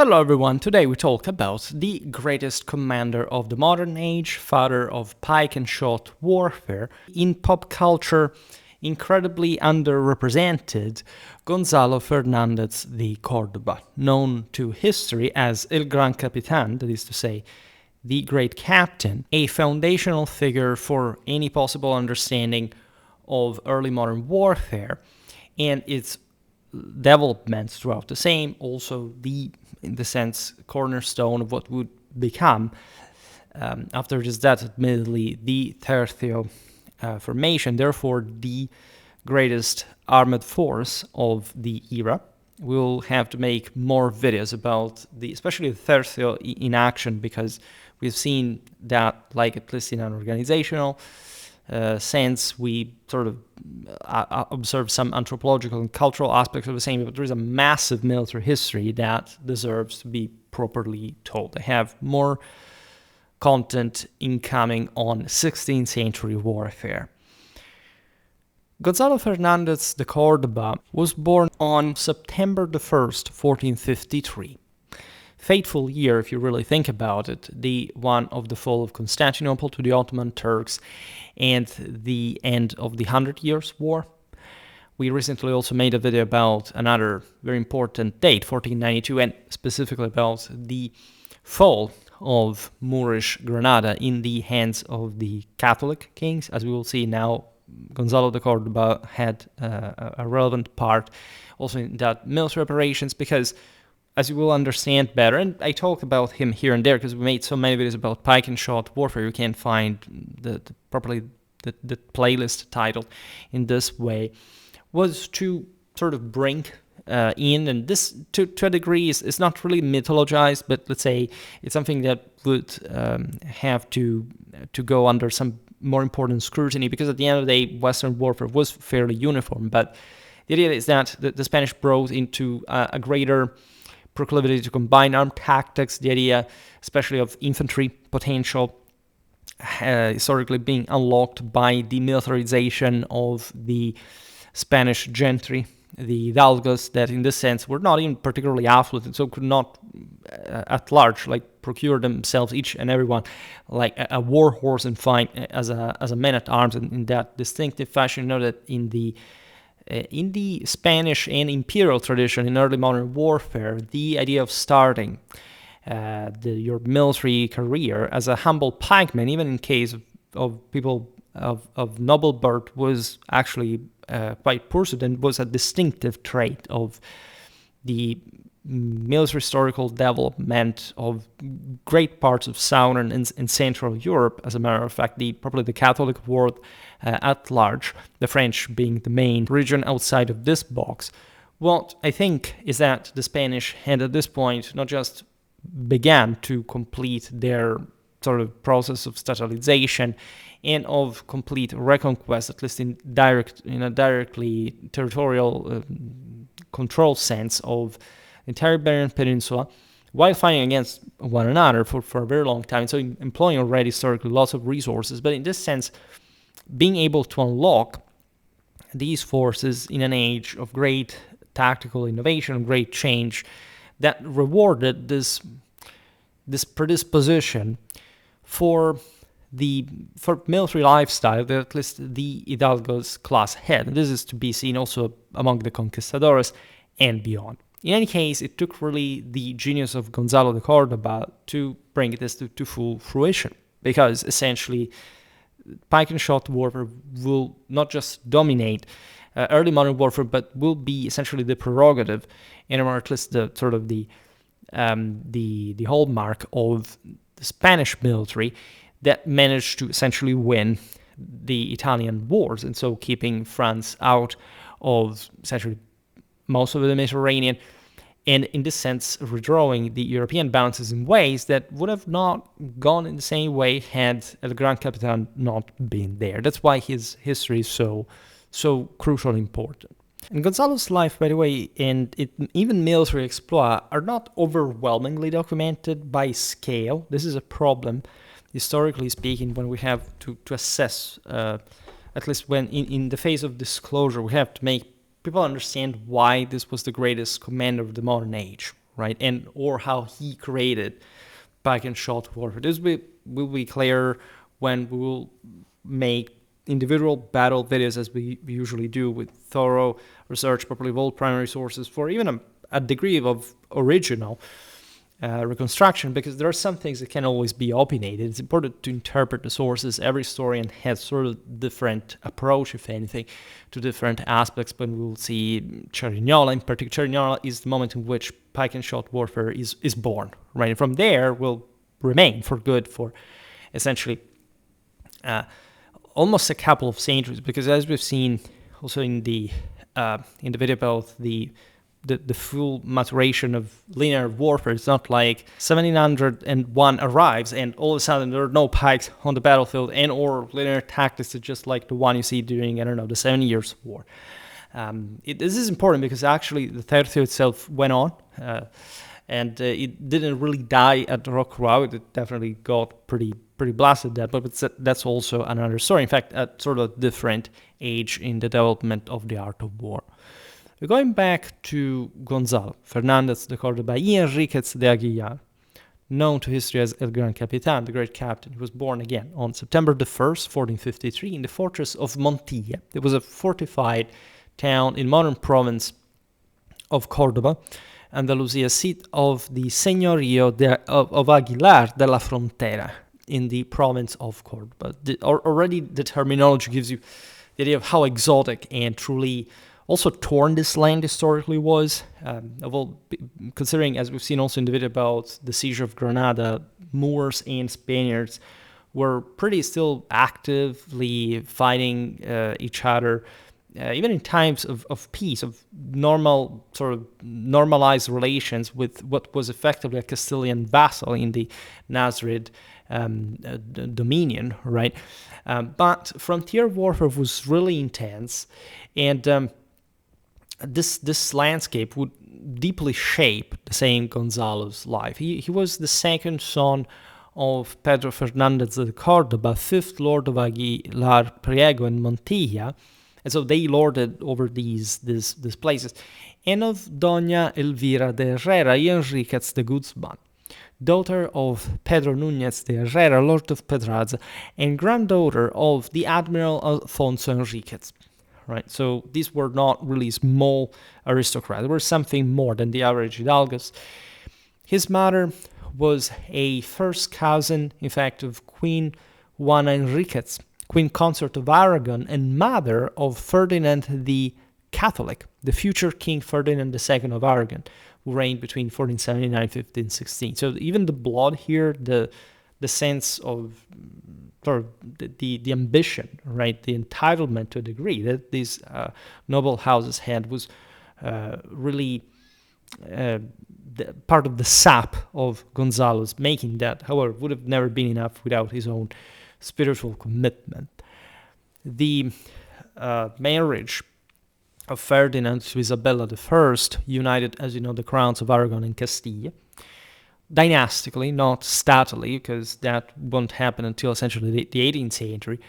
Hello everyone, today we talk about the greatest commander of the modern age, father of pike and shot warfare, in pop culture incredibly underrepresented, Gonzalo Fernández de Córdoba, known to history as El Gran Capitán, that is to say, the Great Captain, a foundational figure for any possible understanding of early modern warfare and its developments throughout the same, also in the sense, cornerstone of what would become, after his death, admittedly, the Tercio formation, therefore the greatest armed force of the era. We'll have to make more videos about especially the Tercio in action, because we've seen that, like at least in an organizational sense, we sort of observe some anthropological and cultural aspects of the same, but there is a massive military history that deserves to be properly told. I have more content incoming on 16th century warfare. Gonzalo Fernández de Córdoba was born on September the 1st, 1453. Fateful year, if you really think about it, the one of the fall of Constantinople to the Ottoman Turks and the end of the 100 Years' War. We recently also made a video about another very important date, 1492, and specifically about the fall of Moorish Granada in the hands of the Catholic kings. As we will see now, Gonzalo de Córdoba had a relevant part also in that military operations, because as you will understand better, and I talk about him here and there because we made so many videos about pike and shot warfare, you can find the playlist titled in this way, was to sort of bring in, and this to a degree is not really mythologized, but let's say it's something that would have to go under some more important scrutiny, because at the end of the day, Western warfare was fairly uniform, but the idea is that the Spanish brought into a greater proclivity to combine armed tactics, the idea especially of infantry potential historically being unlocked by the militarization of the Spanish gentry, the hidalgos, that in this sense were not even particularly affluent, so could not at large procure themselves, each and every one, like a war horse and fight as a man at arms, and in that distinctive fashion. You know that in the Spanish and imperial tradition in early modern warfare, the idea of starting your military career as a humble pikeman, even in case of people of noble birth, was actually quite pursued and was a distinctive trait of the military historical development of great parts of southern and central Europe. As a matter of fact, probably the Catholic world at large, the French being the main region outside of this box. What I think is that the Spanish had at this point not just began to complete their sort of process of statalization and of complete reconquest, at least in a directly territorial control sense of the entire Iberian Peninsula, while fighting against one another for a very long time, so employing already historically lots of resources, but in this sense, being able to unlock these forces in an age of great tactical innovation, great change, that rewarded this predisposition for military lifestyle that at least the hidalgos class had. And this is to be seen also among the conquistadores and beyond. In any case, it took really the genius of Gonzalo de Córdoba to bring this to full fruition, because essentially pike and shot warfare will not just dominate early modern warfare, but will be essentially the prerogative, and or at least the sort of the hallmark of the Spanish military that managed to essentially win the Italian wars, and so keeping France out of essentially most of the Mediterranean, and in this sense redrawing the European balances in ways that would have not gone in the same way had El Gran Capitan not been there. That's why his history is so crucially important. And Gonzalo's life, by the way, and even military exploit are not overwhelmingly documented by scale. This is a problem, historically speaking, when we have to assess, at least when in the phase of disclosure, we have to make people understand why this was the greatest commander of the modern age. right? And or how he created Pike and Shot warfare. This will be clear when we will make individual battle videos, as we usually do, with thorough research, properly evolved primary sources for even a degree of original reconstruction, because there are some things that can always be opinionated. It's important to interpret the sources. Every historian has sort of different approach, if anything, to different aspects, but we'll see Cerignola in particular. Cerignola is the moment in which Pike and Shot warfare is born, right? And from there will remain for good for essentially almost a couple of centuries, because as we've seen also in the video about the full maturation of linear warfare, it's not like 1701 arrives and all of a sudden there are no pikes on the battlefield and or linear tactics is just like the one you see during, I don't know, the 7 Years' War. This is important because actually the Tercio itself went on, and it didn't really die at Rocroi. It definitely got pretty blasted that, but that's also another story. In fact, at sort of different age in the development of the art of war. We're going back to Gonzalo Fernández de Córdoba y Enríquez de Aguilar, known to history as El Gran Capitán, the great captain. He was born again on September the 1st, 1453, in the fortress of Montilla. It was a fortified town in modern province of Córdoba, Andalusia, seat of the Señorío of Aguilar de la Frontera in the province of Córdoba. Already the terminology gives you the idea of how exotic and truly also torn this land historically was. Considering, as we've seen also in the video about the siege of Granada, Moors and Spaniards were pretty still actively fighting each other, even in times of peace, of normal, sort of normalized relations with what was effectively a Castilian vassal in the Nasrid dominion, right? But frontier warfare was really intense, and this landscape would deeply shape the same Gonzalo's life. He was the second son of Pedro Fernández de Córdoba, 5th Lord of Aguilar Priego and Montilla, and so they lorded over these places, and of Doña Elvira de Herrera y Enríquez de Guzmán, daughter of Pedro Núñez de Herrera, Lord of Pedraza, and granddaughter of the Admiral Alfonso Enríquez. Right, so these were not really small aristocrats. They were something more than the average hidalgos. His mother was a first cousin, in fact, of Queen Juana Enriquez, Queen Consort of Aragon, and mother of Ferdinand the Catholic, the future King Ferdinand II of Aragon, who reigned between 1479 and 1516. So even the blood here, the sense of or the ambition, right, the entitlement to a degree that these noble houses had was really part of the sap of Gonzalo's making that, however, would have never been enough without his own spiritual commitment. The marriage of Ferdinand to Isabella I united, as you know, the crowns of Aragon and Castile, dynastically, not statally, because that won't happen until essentially the 18th century.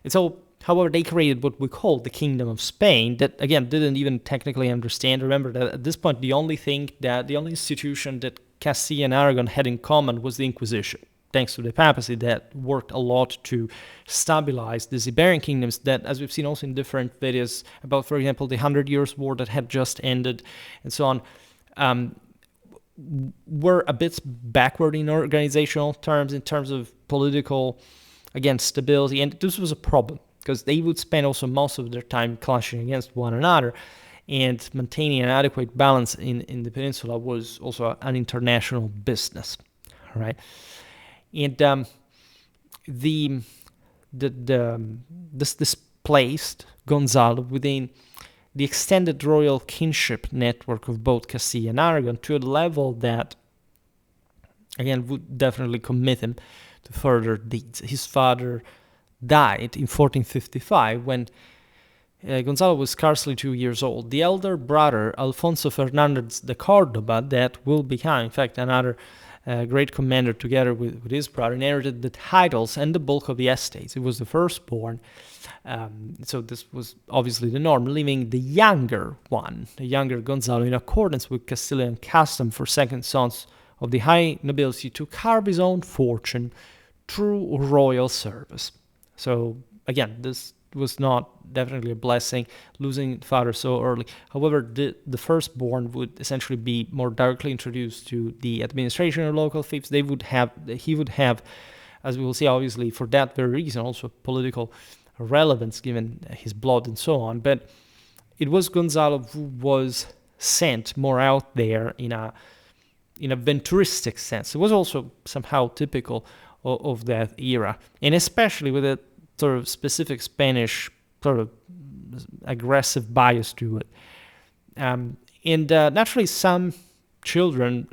And so, however, they created what we call the Kingdom of Spain, that, again, didn't even technically understand. Remember that at this point, the only institution that Castile and Aragon had in common was the Inquisition, thanks to the papacy that worked a lot to stabilize these Iberian kingdoms that, as we've seen also in different videos about, for example, the 100 Years' War that had just ended, and so on, were a bit backward in organizational terms, in terms of political, again, stability. And this was a problem because they would spend also most of their time clashing against one another, and maintaining an adequate balance in the peninsula was also an international business, right? And this placed Gonzalo within the extended royal kinship network of both Castile and Aragon to a level that, again, would definitely commit him to further deeds. His father died in 1455 when Gonzalo was scarcely 2 years old. The elder brother, Alfonso Fernández de Córdoba, that will become, in fact, another great commander, together with his brother, inherited the titles and the bulk of the estates. He was the firstborn, so this was obviously the norm, leaving the younger Gonzalo, in accordance with Castilian custom for second sons of the high nobility, to carve his own fortune through royal service. So again, this was not definitely a blessing, losing father so early. However, the firstborn would essentially be more directly introduced to the administration of local fiefs. He would have, as we will see, obviously for that very reason, also political relevance given his blood and so on. But it was Gonzalo who was sent more out there in a venturistic sense. It was also somehow typical of that era, and especially with a sort of specific Spanish sort of aggressive bias to it. And naturally, some children,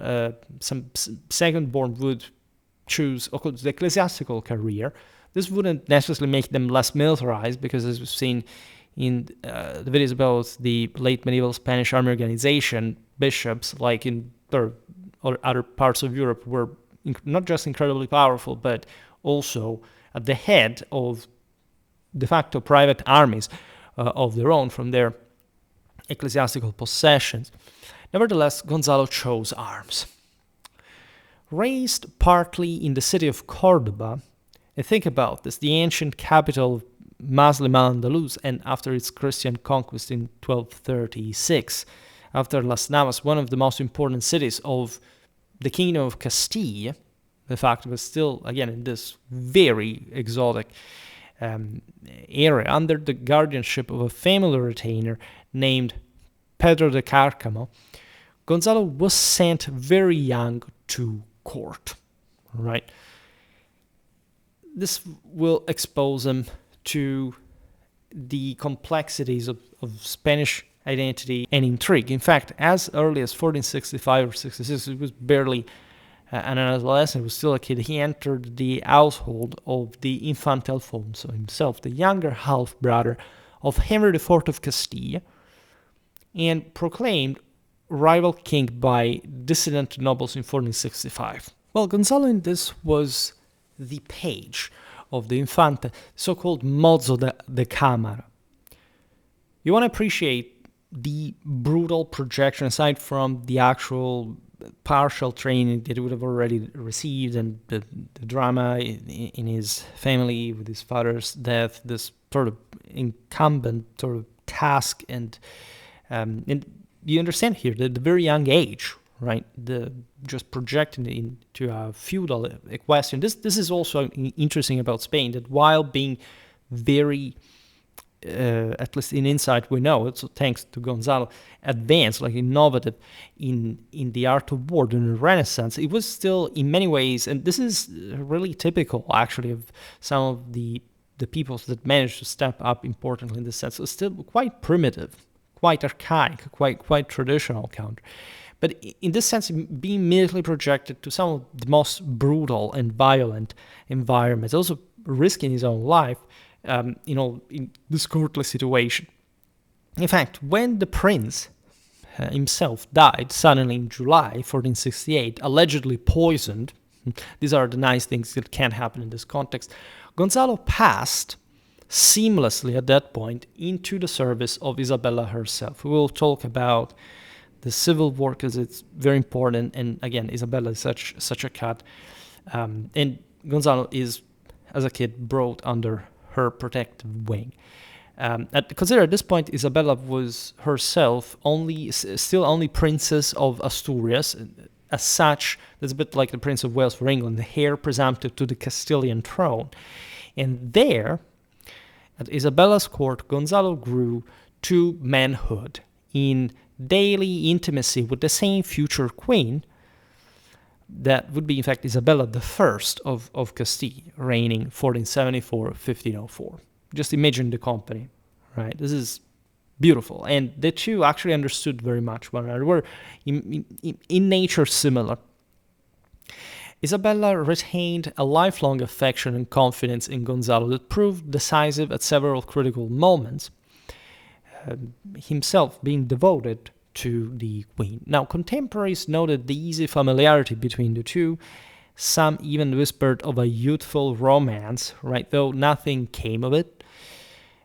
some second-born, would choose the ecclesiastical career. This wouldn't necessarily make them less militarized, because as we've seen in the videos about the late medieval Spanish army organization, bishops, like in other parts of Europe, were not just incredibly powerful, but also at the head of de facto private armies of their own from their ecclesiastical possessions. Nevertheless, Gonzalo chose arms. Raised partly in the city of Córdoba, and think about this, the ancient capital of Muslim al-Andalus, and after its Christian conquest in 1236, after Las Navas, one of the most important cities of the Kingdom of Castile, the fact was still, again, in this very exotic area, under the guardianship of a family retainer named Pedro de Cárcamo, Gonzalo was sent very young to court, right? This will expose him to the complexities of Spanish identity and intrigue. In fact, as early as 1465 or 66, he was barely an adolescent, was still a kid, he entered the household of the Infante Alfonso himself, the younger half-brother of Henry IV of Castile, and proclaimed rival king by dissident nobles in 1465. Well, Gonzalo in this was the page of the Infante, so-called mozzo de cámara. You want to appreciate the brutal projection, aside from the actual partial training that he would have already received, and the drama in his family with his father's death, this sort of incumbent sort of task, and you understand here the very young age, right? The just projecting into a feudal equestrian. This is also interesting about Spain, that while being very at least in insight we know, it's thanks to Gonzalo, advanced, like innovative in the art of war during the Renaissance, it was still in many ways, and this is really typical actually of some of the peoples that managed to step up importantly in this sense, it's still quite primitive, quite archaic, quite traditional country. But in this sense, being immediately projected to some of the most brutal and violent environments, also risking his own life, in this courtly situation. In fact, when the prince himself died suddenly in July 1468, allegedly poisoned, these are the nice things that can happen in this context, Gonzalo passed seamlessly at that point into the service of Isabella herself. We will talk about the civil war because it's very important, and again, Isabella is such a cat, and Gonzalo is, as a kid, brought under her protective wing. Consider at this point, Isabella was herself still only princess of Asturias. As such, that's a bit like the Prince of Wales for England, the heir presumptive to the Castilian throne. And there, at Isabella's court, Gonzalo grew to manhood in daily intimacy with the same future queen that would be, in fact, Isabella I of Castile, reigning 1474-1504. Just imagine the company, right? This is beautiful. And the two actually understood very much one another, were in nature similar. Isabella retained a lifelong affection and confidence in Gonzalo that proved decisive at several critical moments, himself being devoted to the queen. Now, contemporaries noted the easy familiarity between the two. Some even whispered of a youthful romance, right? Though nothing came of it.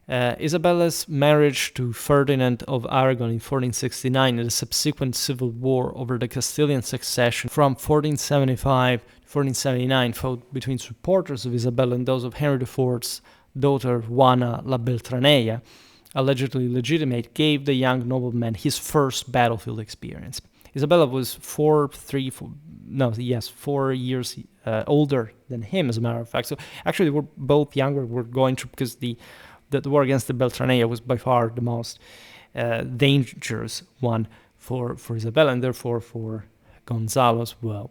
Isabella's marriage to Ferdinand of Aragon in 1469 and the subsequent civil war over the Castilian succession from 1475 to 1479 fought between supporters of Isabella and those of Henry IV's daughter Juana la Beltraneja, allegedly legitimate, gave the young nobleman his first battlefield experience. Isabella was 4 years older than him, as a matter of fact. So actually, we're both younger. We're going through, because the war against the Beltraneja was by far the most dangerous one for Isabella, and therefore for Gonzalo as well.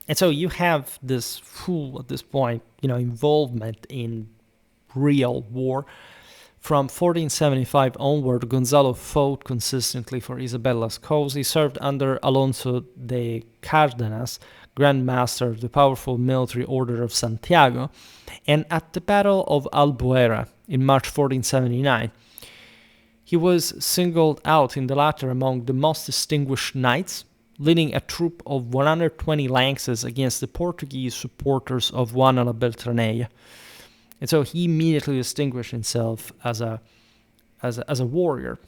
And so you have this full, at this point, involvement in real war. From 1475 onward, Gonzalo fought consistently for Isabella's cause. He served under Alonso de Cardenas, Grand Master of the powerful military order of Santiago, and at the Battle of Albuera in March 1479, he was singled out in the latter among the most distinguished knights, leading a troop of 120 lances against the Portuguese supporters of Juana la Beltraneja. And so he immediately distinguished himself as a warrior,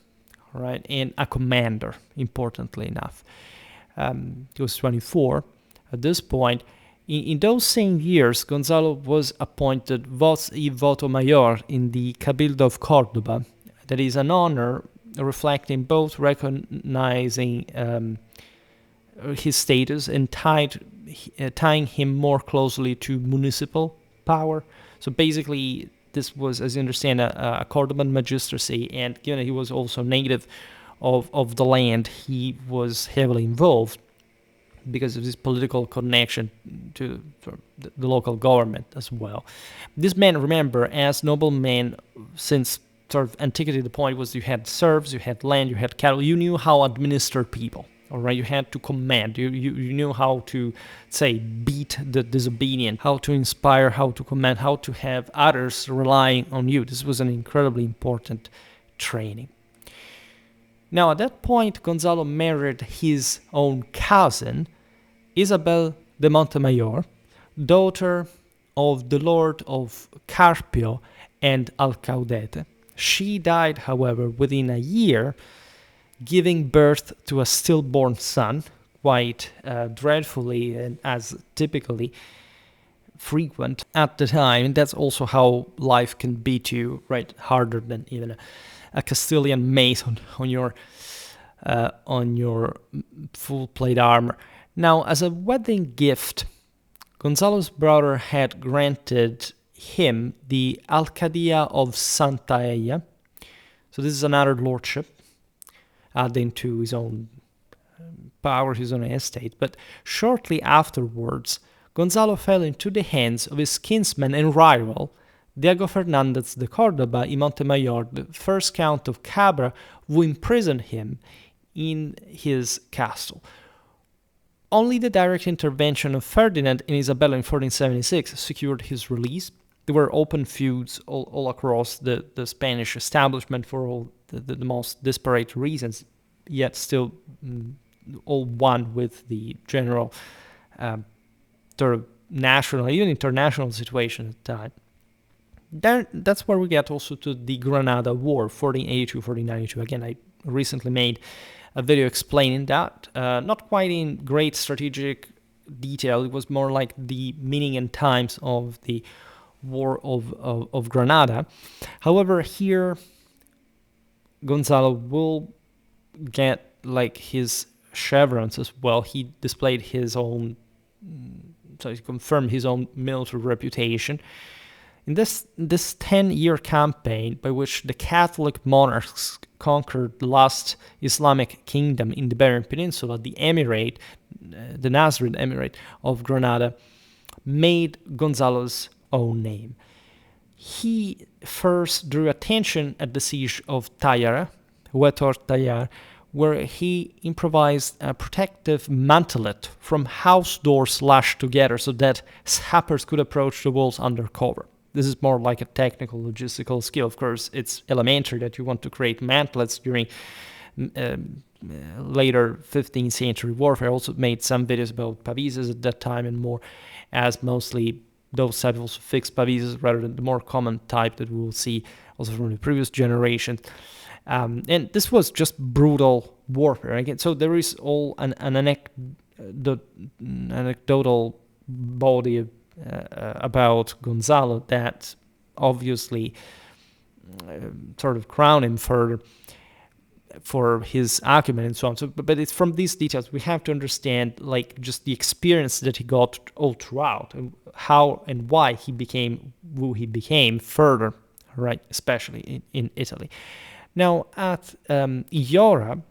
right, and a commander, importantly enough. He was 24 at this point. In those same years, Gonzalo was appointed voz y voto mayor in the Cabildo of Córdoba. That is an honor reflecting both recognizing his status and tying him more closely to municipal power. So basically, this was, as you understand, a Cordoban magistracy, and given that he was also native of the land, he was heavily involved because of his political connection to the local government as well. This man, remember, as noblemen since sort of antiquity, the point was you had serfs, you had land, you had cattle, you knew how to administer people. All right, you had to command. You knew how to, say, beat the disobedient, how to inspire, how to command, how to have others relying on you. This was an incredibly important training. Now, at that point, Gonzalo married his own cousin, Isabel de Montemayor, daughter of the Lord of Carpio and Alcaudete. She died, however, within a year, giving birth to a stillborn son, quite dreadfully and as typically frequent at the time. And that's also how life can beat you, right? Harder than even a Castilian mace on your full plate armor. Now, as a wedding gift, Gonzalo's brother had granted him the Alcadia of Santaella. So this is another lordship, adding to his own power, his own estate. But shortly afterwards, Gonzalo fell into the hands of his kinsman and rival, Diego Fernández de Córdoba y Montemayor, the first Count of Cabra, who imprisoned him in his castle. Only the direct intervention of Ferdinand and Isabella in 1476 secured his release. There were open feuds all across the Spanish establishment for all the most disparate reasons, yet still all one with the general sort of national, even international situation at the time. That's where we get also to the Granada War, 1482-1492. Again, I recently made a video explaining that, not quite in great strategic detail. It was more like the meaning and times of the War of Granada. However, here Gonzalo will get like his chevrons as well. He displayed his own, so he confirmed his own military reputation. In this 10-year campaign, by which the Catholic monarchs conquered the last Islamic kingdom in the Iberian Peninsula, the Emirate, the Nasrid Emirate of Granada, made Gonzalo's own name. He first drew attention at the siege of Tayara, Huetor Tayar, where he improvised a protective mantelet from house doors lashed together so that sappers could approach the walls under cover. This is more like a technical logistical skill. Of course, it's elementary that you want to create mantelets during later 15th century warfare. I also made some videos about pavises at that time and more, as mostly those types also fixed pavises rather than the more common type that we will see also from the previous generation. And this was just brutal warfare. Again, so there is all an anecdotal body about Gonzalo that obviously sort of crown him for his acumen and so on. So, but it's from these details we have to understand like just the experience that he got all throughout, and how and why he became who he became further, right? Especially in Italy. Now at Iora,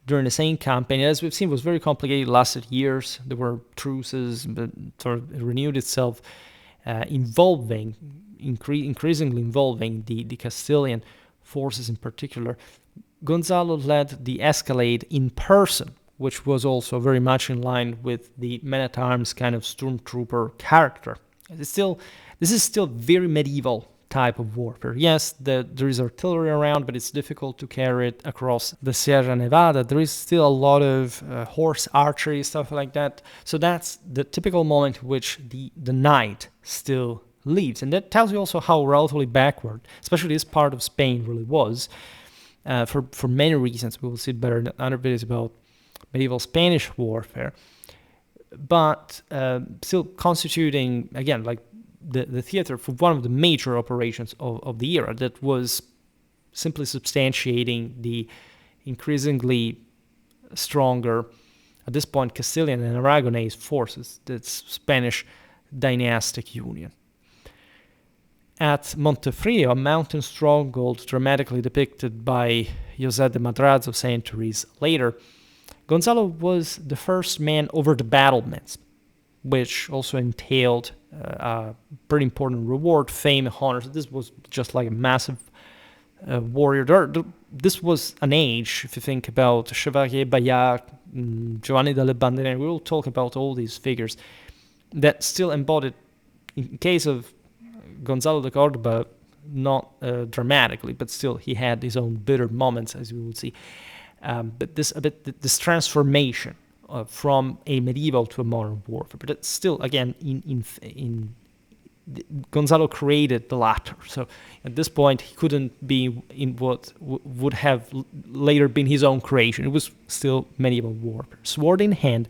during the same campaign, as we've seen, was very complicated. Lasted years. There were truces, but sort of renewed itself, increasingly involving the Castilian forces in particular. Gonzalo led the escalade in person, which was also very much in line with the men-at-arms kind of stormtrooper character. This is still very medieval type of warfare. Yes, there is artillery around, but it's difficult to carry it across the Sierra Nevada. There is still a lot of horse archery, stuff like that. So that's the typical moment in which the knight still leads. And that tells you also how relatively backward, especially this part of Spain really was, for many reasons. We will see it better in other videos about medieval Spanish warfare. But still constituting, again, like the theater for one of the major operations of the era that was simply substantiating the increasingly stronger, at this point, Castilian and Aragonese forces, that's Spanish dynastic union. At Montefrio, a mountain stronghold dramatically depicted by José de Madrazo centuries later, Gonzalo was the first man over the battlements, which also entailed a pretty important reward, fame, honors. This was just like a massive warrior. This was an age, if you think about Chevalier Bayard, Giovanni delle Bandere, we will talk about all these figures that still embodied, in case of Gonzalo de Córdoba, not dramatically, but still he had his own bitter moments, as we will see. But this transformation from a medieval to a modern warfare, but it's still, again, Gonzalo created the latter. So at this point, he couldn't be in what would have later been his own creation. It was still medieval warfare. Sword in hand,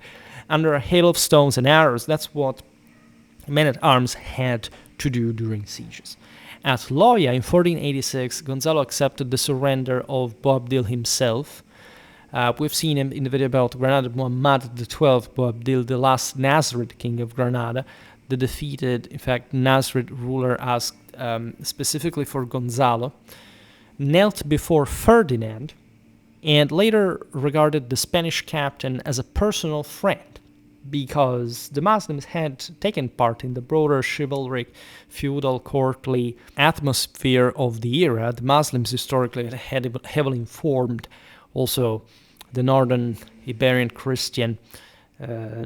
under a hail of stones and arrows. That's what men-at-arms had to do during sieges. At Loya in 1486, Gonzalo accepted the surrender of Boabdil himself. We've seen him in the video about Granada, Muhammad XII, Boabdil, the last Nasrid king of Granada. The defeated, in fact, Nasrid ruler asked specifically for Gonzalo, knelt before Ferdinand, and later regarded the Spanish captain as a personal friend, because the Muslims had taken part in the broader chivalric, feudal, courtly atmosphere of the era. The Muslims historically had heavily informed also the northern Iberian Christian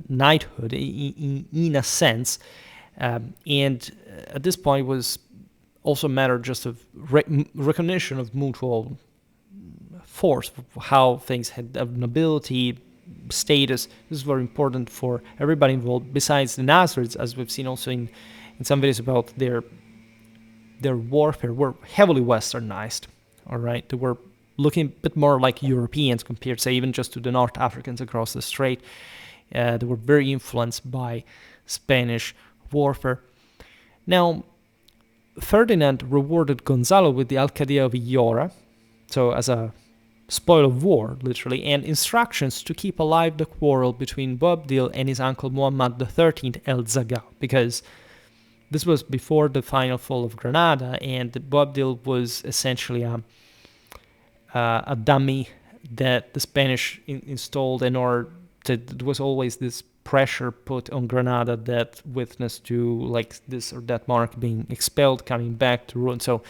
knighthood in a sense, and at this point it was also a matter just of recognition of mutual force, how things had of nobility, status. This is very important for everybody involved, besides the Nasrids, as we've seen also in some videos about their warfare, were heavily westernized. All right, they were looking a bit more like Europeans compared, say, even just to the North Africans across the strait. They were very influenced by Spanish warfare. Now, Ferdinand rewarded Gonzalo with the Alcaldía of Iora, so as a spoil of war, literally, and instructions to keep alive the quarrel between Boabdil and his uncle Muhammad XIII El Zagao, because this was before the final fall of Granada, and Boabdil was essentially a dummy that the Spanish installed in order that there was always this pressure put on Granada that witnessed to like this or that monarch being expelled, coming back to rule. So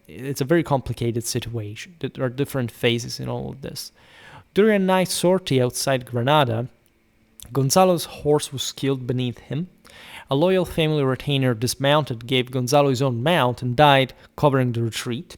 it's a very complicated situation. There are different phases in all of this. During a night sortie outside Granada, Gonzalo's horse was killed beneath him. A loyal family retainer dismounted, gave Gonzalo his own mount, and died covering the retreat.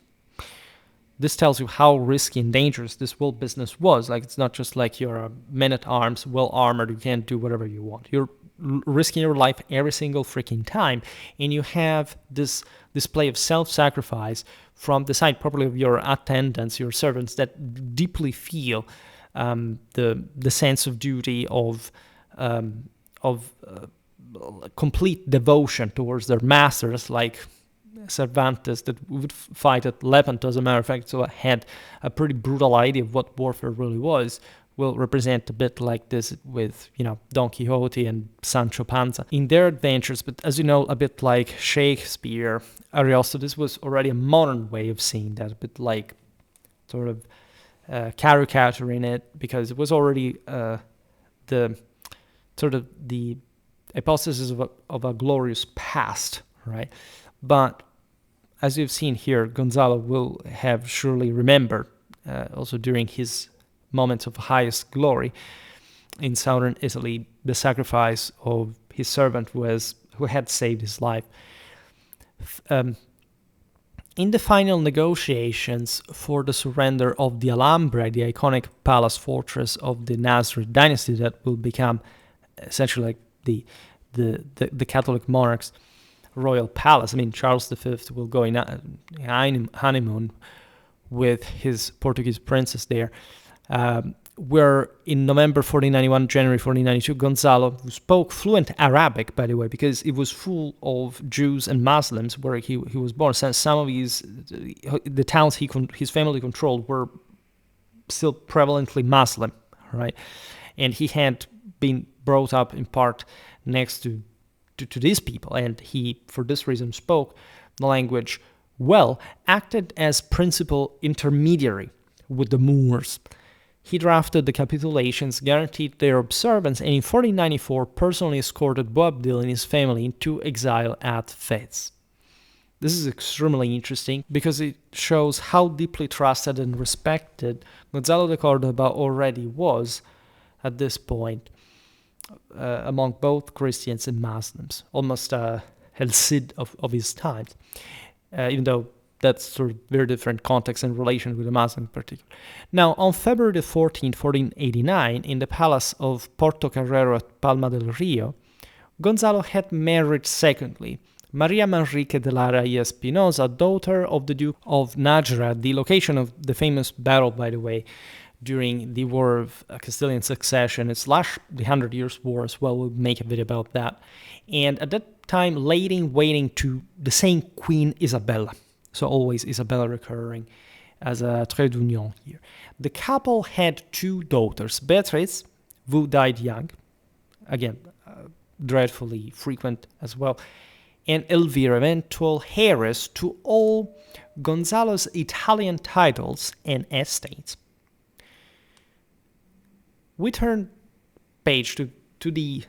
this tells you how risky and dangerous this whole business was. Like, it's not just like you're a man-at-arms, well-armored, you can't do whatever you want. You're risking your life every single freaking time, and you have this display of self-sacrifice from the side, probably of your attendants, your servants, that deeply feel the sense of duty, of complete devotion towards their masters, like Cervantes, that would fight at Lepanto, as a matter of fact, so had a pretty brutal idea of what warfare really was, will represent a bit like this with, Don Quixote and Sancho Panza in their adventures. But as you know, a bit like Shakespeare, Ariosto, this was already a modern way of seeing that, a bit like sort of caricaturing it, because it was already the hypothesis of a glorious past, right? But as you've seen here, Gonzalo will have surely remembered, also during his moments of highest glory in southern Italy, the sacrifice of his servant who had saved his life. In the final negotiations for the surrender of the Alhambra, the iconic palace fortress of the Nasrid dynasty that will become essentially like the Catholic monarch's royal palace. I mean, Charles V will go in honeymoon with his Portuguese princess there. Where in November 1491, January 1492, Gonzalo, who spoke fluent Arabic, by the way, because it was full of Jews and Muslims where he was born. Some of the towns his family controlled were still prevalently Muslim, right? And he had been brought up in part next to these people, and he, for this reason, spoke the language well, acted as principal intermediary with the Moors. He drafted the capitulations, guaranteed their observance, and in 1494 personally escorted Boabdil and his family into exile at Fez. This is extremely interesting because it shows how deeply trusted and respected Gonzalo de Córdoba already was at this point among both Christians and Muslims, almost El Cid of his time, even though that's sort of very different context and relation with the Muslims in particular. Now, on February the 14th, 1489, in the palace of Portocarrero at Palma del Rio, Gonzalo had married secondly Maria Manrique de Lara y Espinosa, daughter of the Duke of Nájera, the location of the famous battle, by the way, during the War of Castilian Succession. It's the 100 Years' War as well. We'll make a video about that. And at that time, lady in waiting to the same Queen Isabella. So always Isabella recurring as a trait d'union here. The couple had two daughters, Beatriz, who died young, again, dreadfully frequent as well, and Elvira, eventual heiress to all Gonzalo's Italian titles and estates. We turn page to the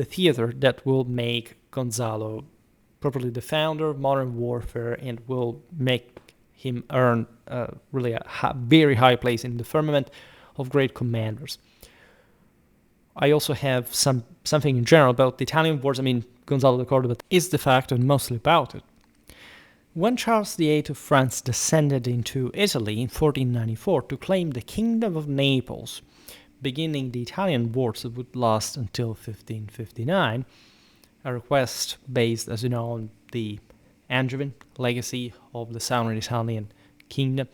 theater that will make Gonzalo probably the founder of modern warfare and will make him earn really a very high place in the firmament of great commanders. I also have something in general about the Italian wars. I mean, Gonzalo de Córdoba is the factor and mostly about it. When Charles VIII of France descended into Italy in 1494 to claim the Kingdom of Naples, beginning the Italian wars that would last until 1559, a request based, as you know, on the Angevin legacy of the southern Italian kingdom.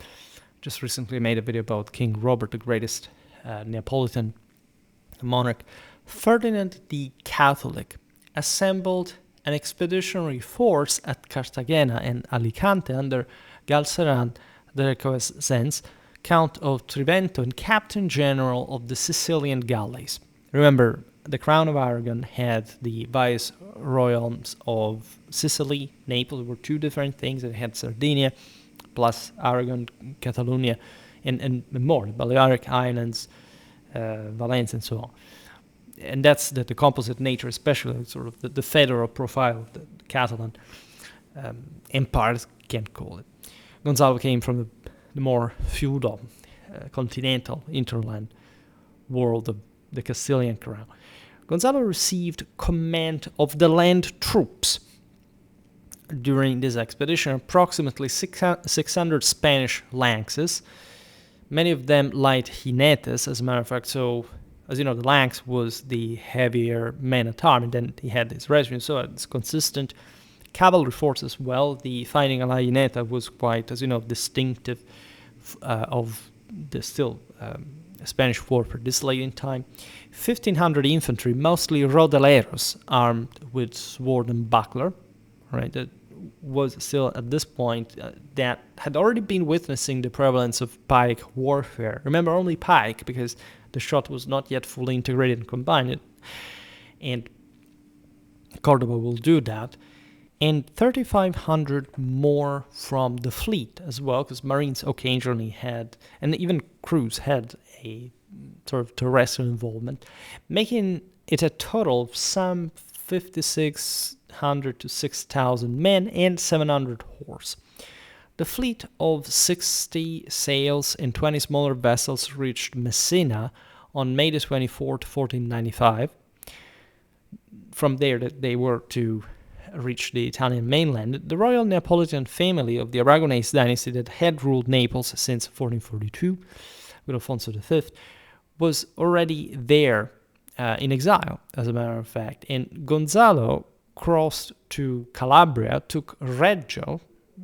Just recently made a video about King Robert, the greatest Neapolitan monarch. Ferdinand the Catholic assembled an expeditionary force at Cartagena and Alicante under Galceran de Requesens, Count of Trivento and Captain General of the Sicilian Galleys. Remember, the Crown of Aragon had the viceroyals of Sicily, Naples were two different things. It had Sardinia, plus Aragon, Catalonia, and more, the Balearic Islands, Valence, and so on. And that's the composite nature, especially sort of the federal profile of the Catalan empire, can't call it. Gonzalo came from the more feudal, continental, interland world of the Castilian crown. Gonzalo received command of the land troops during this expedition approximately 600 Spanish lances, many of them light jinetes, as a matter of fact. So, as you know, the lance was the heavier man-at-arms, and then he had his regiment, so it's consistent cavalry force as well. The fighting alla jineta was quite, as you know, distinctive of the still Spanish warfare this late in time. 1,500 infantry, mostly rodeleros, armed with sword and buckler, right? That was still at this point that had already been witnessing the prevalence of pike warfare. Remember, only pike, because the shot was not yet fully integrated and combined, and Cordoba will do that. And 3,500 more from the fleet as well, because Marines occasionally had, and even crews had, a sort of terrestrial involvement, making it a total of some 5,600 to 6,000 men and 700 horse. The fleet of 60 sails and 20 smaller vessels reached Messina on May the 24th, 1495. From there, they were to reach the Italian mainland. The royal Neapolitan family of the Aragonese dynasty that had ruled Naples since 1442, with Alfonso V, was already there in exile, as a matter of fact. And Gonzalo crossed to Calabria, took Reggio,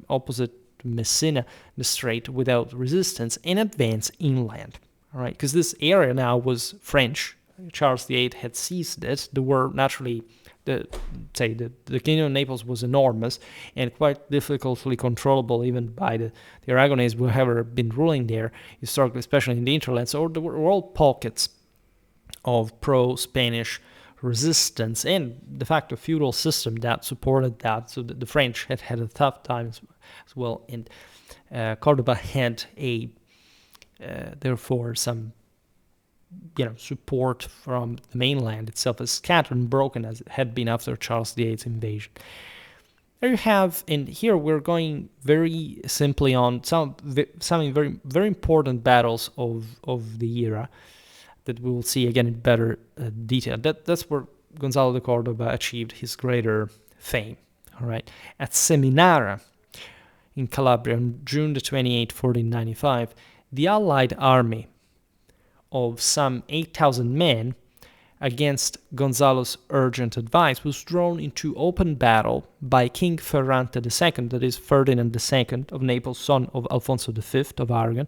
opposite Messina, the strait, without resistance, and advanced inland. All right, because this area now was French. Charles VIII had seized it. There were naturally, the Kingdom of Naples was enormous and quite difficultly controllable even by the Aragonese who have been ruling there historically, especially in the hinterlands. So there were all pockets of pro-Spanish resistance and de facto feudal system that supported that. So the French had a tough time as well, and Cordoba had therefore some support from the mainland itself, as scattered and broken as it had been after Charles VIII's invasion. There you have, and here we're going very simply on some very, very important battles of the era that we will see again in better detail. That's where Gonzalo de Córdoba achieved his greater fame. All right, at Seminara in Calabria on June the 28th, 1495, the Allied army of some 8,000 men against Gonzalo's urgent advice was drawn into open battle by King Ferrante II, that is Ferdinand II of Naples, son of Alfonso V of Aragon,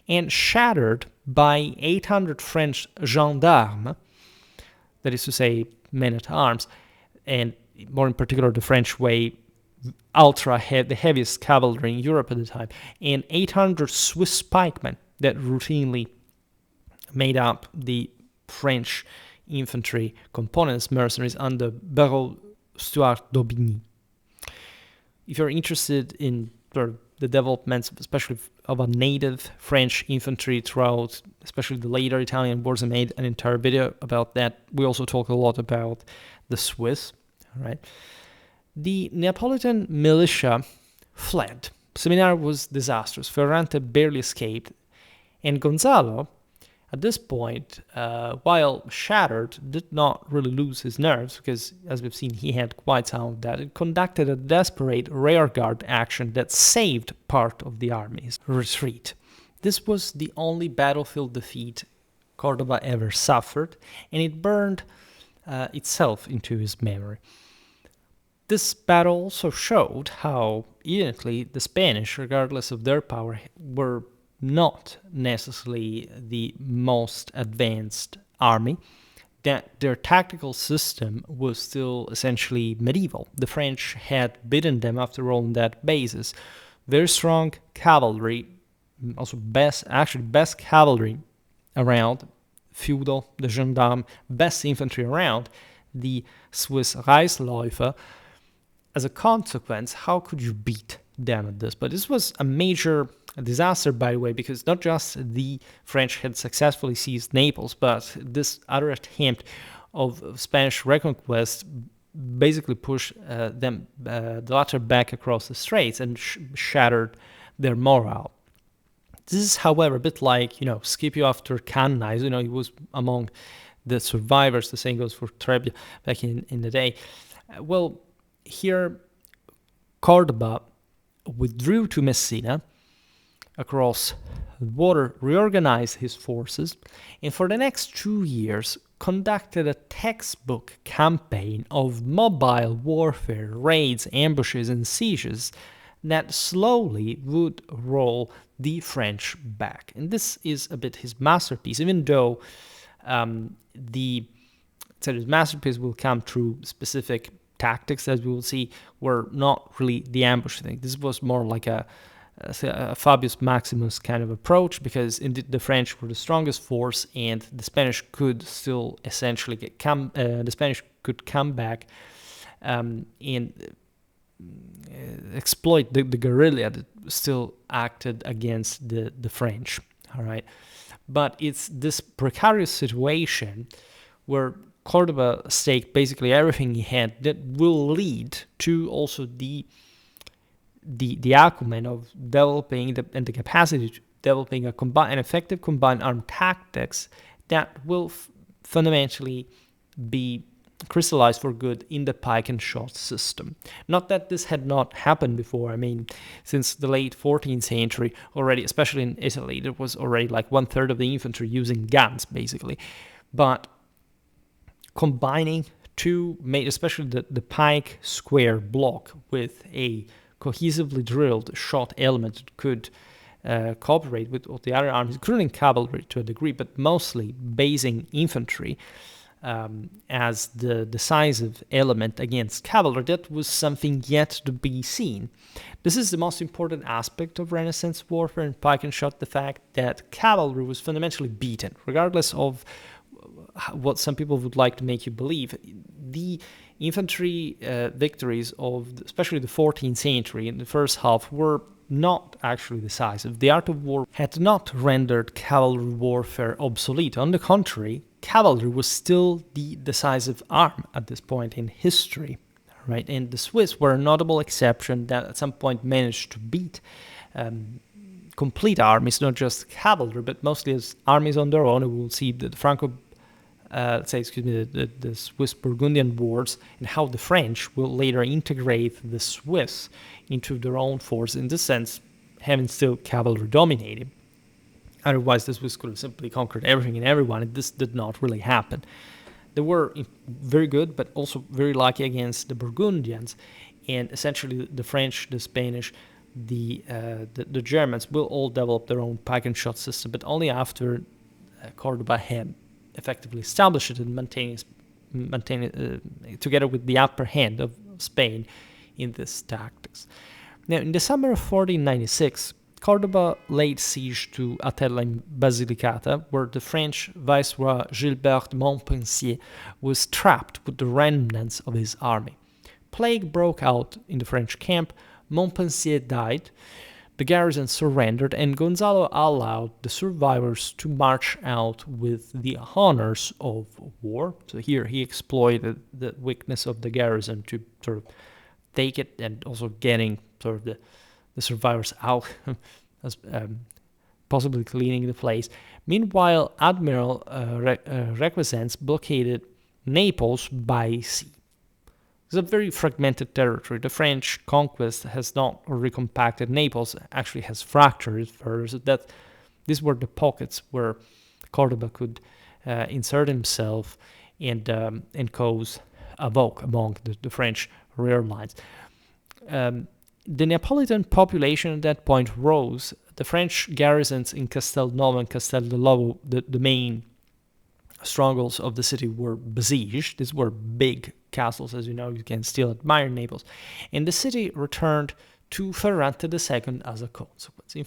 and shattered by 800 French gendarmes, that is to say, men-at-arms, and more in particular the French way, the heaviest cavalry in Europe at the time, and 800 Swiss pikemen that routinely made up the French infantry components, mercenaries, under Baron Stuart d'Aubigny. If you're interested in the developments, especially of a native French infantry throughout, especially the later Italian wars, I made an entire video about that. We also talk a lot about the Swiss. All right. The Neapolitan militia fled. Seminara was disastrous. Ferrante barely escaped, and Gonzalo, at this point, while shattered, did not really lose his nerves, because, as we've seen, he had quite some of that. It conducted a desperate rearguard action that saved part of the army's retreat. This was the only battlefield defeat Cordoba ever suffered, and it burned itself into his memory. This battle also showed how, evidently, the Spanish, regardless of their power, were not necessarily the most advanced army, that their tactical system was still essentially medieval. The French had beaten them, after all, on that basis. Very strong cavalry, also best cavalry around, feudal, the gendarme, best infantry around, the Swiss Reisläufer. As a consequence, how could you beat them at this? But this was a major disaster, by the way, because not just the French had successfully seized Naples, but this other attempt of Spanish reconquest basically pushed the latter back across the straits and shattered their morale. This is, however, a bit like, Scipio after Cannae. He was among the survivors. The same goes for Trebia back in the day. Well, here Cordoba withdrew to Messina across the water, reorganized his forces, and for the next 2 years conducted a textbook campaign of mobile warfare, raids, ambushes, and sieges that slowly would roll the French back. And this is a bit his masterpiece, even though his masterpiece will come through specific tactics, as we will see, were not really the ambush thing. This was more like a Fabius Maximus kind of approach, because indeed the French were the strongest force, and the Spanish could still essentially come back and exploit the guerrilla that still acted against the French. All right, but it's this precarious situation where Cordoba staked basically everything he had that will lead to also the acumen of developing and the capacity to developing an effective combined arm tactics that will fundamentally be crystallized for good in the Pike and Shot system. Not that this had not happened before. I mean, since the late 14th century already, especially in Italy, there was already like 1/3 of the infantry using guns, basically. But combining two, especially the Pike square block with a cohesively drilled shot element that could cooperate with the other armies, including cavalry to a degree, but mostly basing infantry as the decisive element against cavalry, that was something yet to be seen. This is the most important aspect of Renaissance warfare in Pike and Shot, the fact that cavalry was fundamentally beaten, regardless of what some people would like to make you believe. The infantry victories of especially the 14th century in the first half were not actually decisive. The art of war had not rendered cavalry warfare obsolete. On the contrary, cavalry was still the decisive arm at this point in history, right? And the Swiss were a notable exception that at some point managed to beat complete armies, not just cavalry, but mostly as armies on their own. We will see the the Swiss-Burgundian wars, and how the French will later integrate the Swiss into their own force, in this sense, having still cavalry dominating. Otherwise, the Swiss could have simply conquered everything and everyone, and this did not really happen. They were very good, but also very lucky against the Burgundians, and essentially the French, the Spanish, the Germans will all develop their own Pike and Shot system, but only after Cordoba had effectively established it and maintain it together with the upper hand of Spain in this tactics. Now, in the summer of 1496, Cordoba laid siege to Atella in Basilicata, where the French viceroy Gilbert de Montpensier was trapped with the remnants of his army. Plague broke out in the French camp, Montpensier died, the garrison surrendered, and Gonzalo allowed the survivors to march out with the honors of war. So here he exploited the weakness of the garrison to sort of take it, and also getting sort of the survivors out, as, possibly cleaning the place. Meanwhile, Admiral Requesens blockaded Naples by sea. It's a very fragmented territory. The French conquest has not recompacted Naples, actually has fractured it further, so that these were the pockets where Cordoba could insert himself and cause havoc among the French rear lines. The Neapolitan population at that point rose. The French garrisons in Castelnuovo and Castello, the main strongholds of the city, were besieged. These were big castles, as you know, you can still admire Naples. And the city returned to Ferrante II as a consequence. In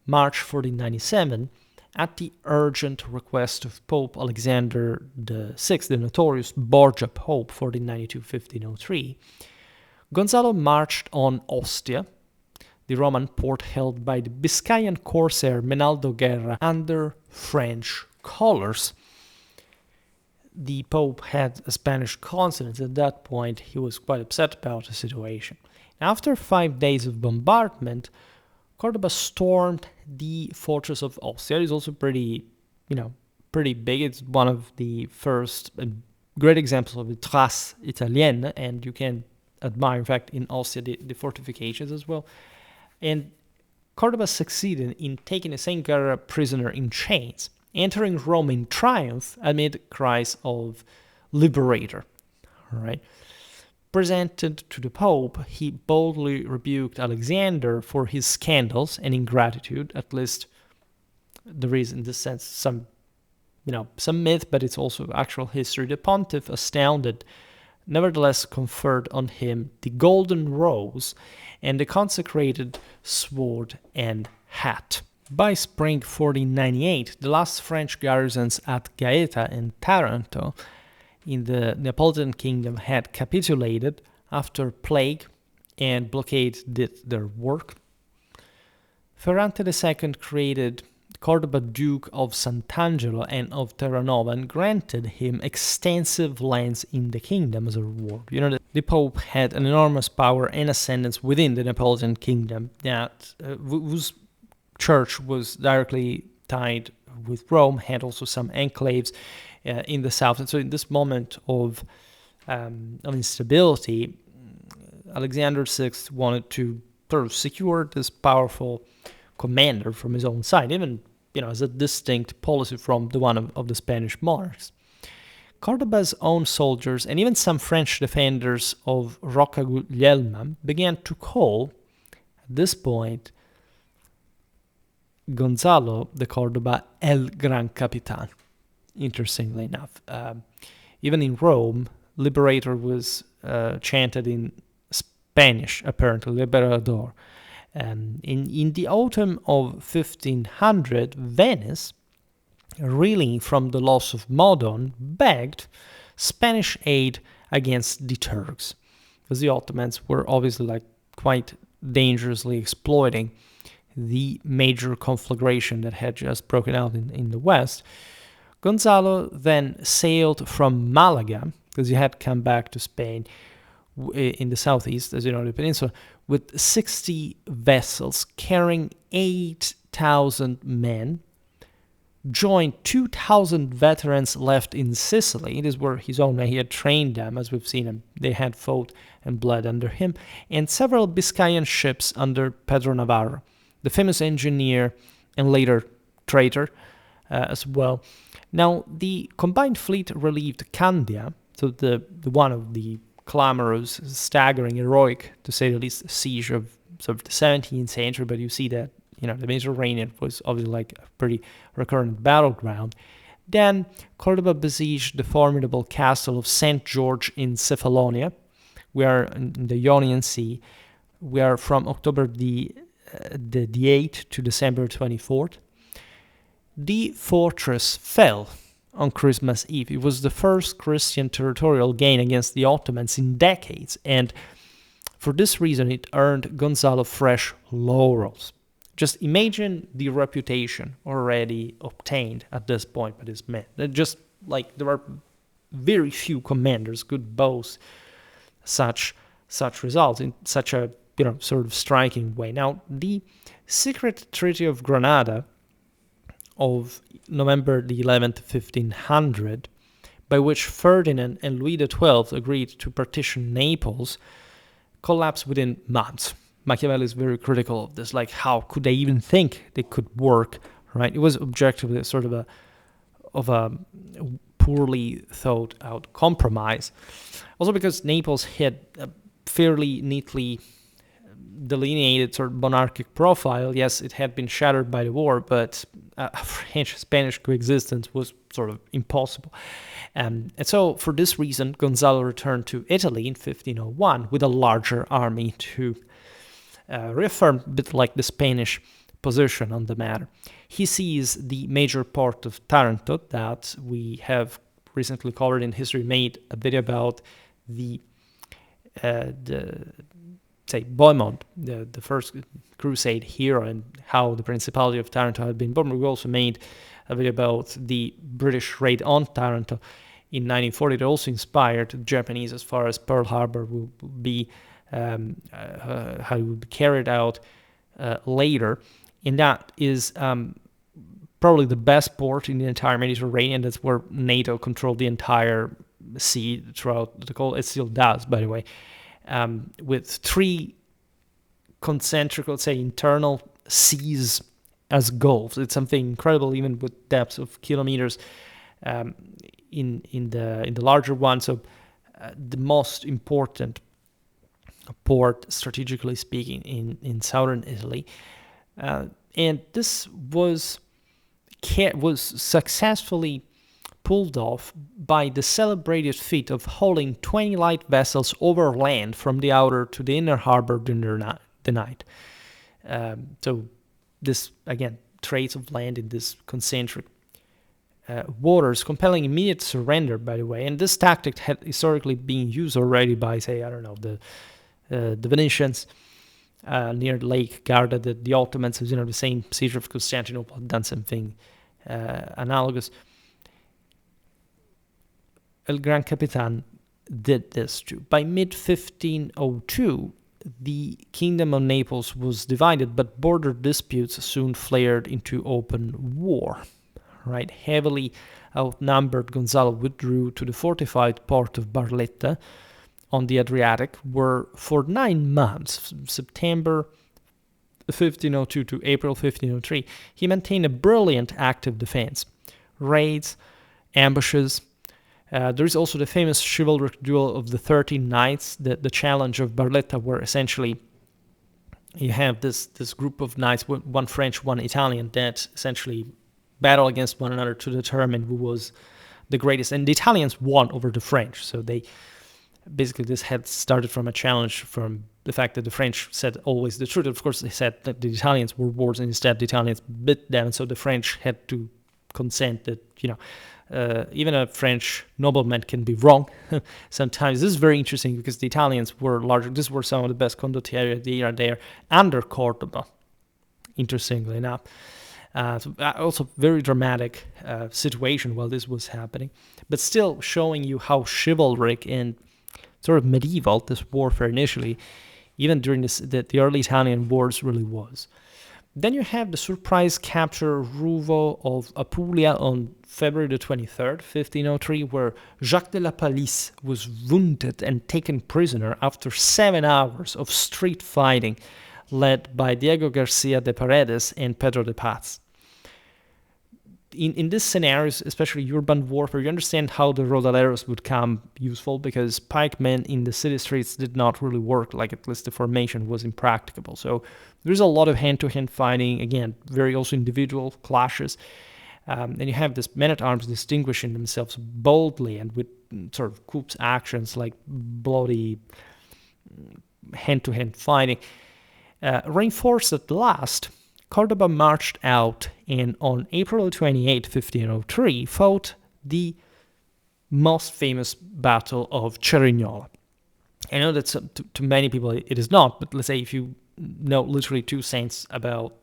March 1497, at the urgent request of Pope Alexander VI, the notorious Borgia Pope, 1492-1503, Gonzalo marched on Ostia, the Roman port held by the Biscayan corsair Menaldo Guerra under French colors. The Pope had a Spanish consonant. At that point, he was quite upset about the situation. After 5 days of bombardment, Cordoba stormed the fortress of Ostia. It is also pretty big. It's one of the first great examples of the trace italienne, and you can admire, in fact, in Austia, the fortifications as well. And Cordoba succeeded in taking the Seminara prisoner in chains, entering Rome in triumph amid cries of liberator. All right. Presented to the Pope, he boldly rebuked Alexander for his scandals and ingratitude. At least there is, in this sense, some myth, but it's also actual history. The pontiff, astounded, nevertheless conferred on him the golden rose and the consecrated sword and hat. By spring 1498, the last French garrisons at Gaeta and Taranto in the Neapolitan kingdom had capitulated after plague and blockade did their work. Ferrante II created Cordoba Duke of Sant'Angelo and of Terranova and granted him extensive lands in the kingdom as a reward. The Pope had an enormous power and ascendance within the Neapolitan kingdom that whose church was directly tied with Rome, had also some enclaves in the south. And so in this moment of instability, Alexander VI wanted to sort of secure this powerful commander from his own side, even as a distinct policy from the one of the Spanish monarchs. Cordoba's own soldiers and even some French defenders of Roccaguglielma began to call, at this point, Gonzalo de Cordoba El Gran Capitan. Interestingly enough, even in Rome, liberator was chanted in Spanish, apparently, liberador. In the autumn of 1500, Venice, reeling from the loss of Modon, begged Spanish aid against the Turks, because the Ottomans were obviously quite dangerously exploiting the major conflagration that had just broken out in the west. Gonzalo then sailed from Malaga, because he had come back to Spain in the southeast, as you know, the peninsula, with 60 vessels carrying 8,000 men, joined 2,000 veterans left in Sicily. These were his own men. He had trained them, as we've seen them. They had fought and bled under him, and several Biscayan ships under Pedro Navarro, the famous engineer and later traitor as well. Now, the combined fleet relieved Candia, so the one of the clamorous, staggering, heroic, to say the least, siege of sort of the 17th century, but you see that, the Mediterranean was obviously a pretty recurrent battleground. Then Cordoba besieged the formidable castle of St. George in Cephalonia. We are in the Ionian Sea. We are from October the 8th to December 24th. The fortress fell on Christmas Eve. It was the first Christian territorial gain against the Ottomans in decades, and for this reason it earned Gonzalo fresh laurels. Just imagine the reputation already obtained at this point by this man. There are very few commanders could boast such results in such a sort of striking way. Now, the secret Treaty of Granada of November the 11th, 1500, by which Ferdinand and Louis XII agreed to partition Naples, collapsed within months. Machiavelli is very critical of this, how could they even think they could work, right? It was objectively sort of a poorly thought out compromise. Also because Naples had a fairly neatly delineated sort of monarchic profile. Yes, it had been shattered by the war, but French-Spanish coexistence was sort of impossible. And so for this reason, Gonzalo returned to Italy in 1501 with a larger army to reaffirm a bit like the Spanish position on the matter. He seized the major port of Taranto that we have recently covered in history, made a video about the Bohemond, the first crusade hero, and how the Principality of Taranto had been bombed. We also made a video about the British raid on Taranto in 1940 that also inspired the Japanese as far as Pearl Harbor will be, how it would be carried out later. And that is probably the best port in the entire Mediterranean. That's where NATO controlled the entire sea throughout the cold. It still does, by the way. with 3 concentric, let's say, internal seas as gulfs. It's something incredible, even with depths of kilometers in the larger one. So the most important port, strategically speaking, in southern Italy, and this was successfully pulled off by the celebrated feat of hauling 20 light vessels overland from the outer to the inner harbor during the night. So this, again, trades of land in this concentric waters, compelling immediate surrender, by the way. And this tactic had historically been used already by, say, I don't know, the Venetians near Lake Garda, the Ottomans, who's, the same siege of Constantinople, had done something analogous. El Gran Capitan did this too. By mid-1502, the Kingdom of Naples was divided, but border disputes soon flared into open war. Right, heavily outnumbered, Gonzalo withdrew to the fortified port of Barletta on the Adriatic, where for 9 months, September 1502 to April 1503, he maintained a brilliant active defense. Raids, ambushes. There is also the famous chivalric duel of the 13 Knights, the challenge of Barletta, where essentially you have this group of knights, one French, one Italian, that essentially battle against one another to determine who was the greatest. And the Italians won over the French. So they basically, this had started from a challenge from the fact that the French said always the truth. Of course, they said that the Italians were worse, and instead the Italians bit them. And so the French had to consent that, even a French nobleman can be wrong sometimes. This is very interesting because the Italians were larger. These were some of the best condottieri of the era there under Cordoba, interestingly enough. So also very dramatic situation while this was happening, but still showing you how chivalric and sort of medieval this warfare initially, even during the early Italian wars, really was. Then you have the surprise capture Ruvo of Apulia on February the 23rd, 1503, where Jacques de la Palisse was wounded and taken prisoner after 7 hours of street fighting led by Diego Garcia de Paredes and Pedro de Paz. In these scenarios, especially urban warfare, you understand how the rodaleros would come useful, because pikemen in the city streets did not really work, like at least the formation was impracticable. So there's a lot of hand-to-hand fighting, again, very also individual clashes. And you have this men-at-arms distinguishing themselves boldly and with sort of coup actions like bloody hand-to-hand fighting. Reinforced at last, Cordoba marched out and on April 28, 1503, fought the most famous battle of Cerignola. I know that to many people it is not, but let's say if you know literally 2 cents about,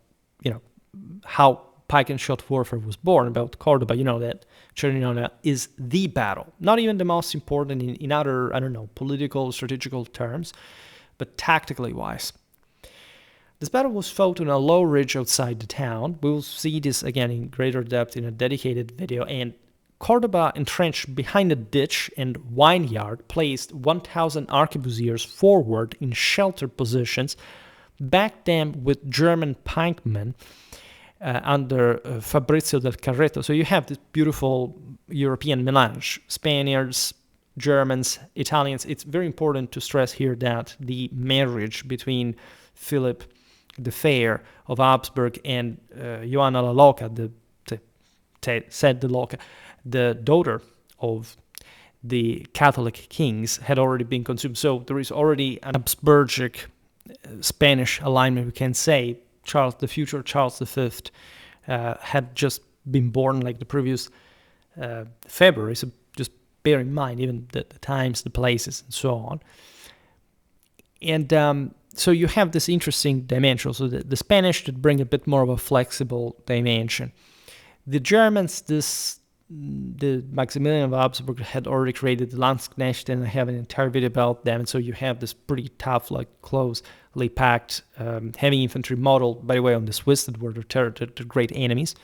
how pike and shot warfare was born, about Cordoba, you know that Cerignola is the battle. Not even the most important in other, political, strategical terms, but tactically wise. This battle was fought on a low ridge outside the town. We will see this again in greater depth in a dedicated video. And Cordoba, entrenched behind a ditch and vineyard, placed 1,000 arquebusiers forward in sheltered positions, backed them with German pikemen under Fabrizio del Carreto. So you have this beautiful European melange, Spaniards, Germans, Italians. It's very important to stress here that the marriage between Philip the Fair of Habsburg and Joanna la Loca, the daughter of the Catholic kings, had already been consumed. So there is already an Habsburgic Spanish alignment, we can say. The future Charles V had just been born like the previous February. So just bear in mind even the times, the places, and so on. And so you have this interesting dimension. So the Spanish did bring a bit more of a flexible dimension. The Germans, the Maximilian of Habsburg had already created the Landsknecht, and I have an entire video about them. And so you have this pretty tough, like closely packed heavy infantry model, by the way, on the Swiss, that were the great enemies.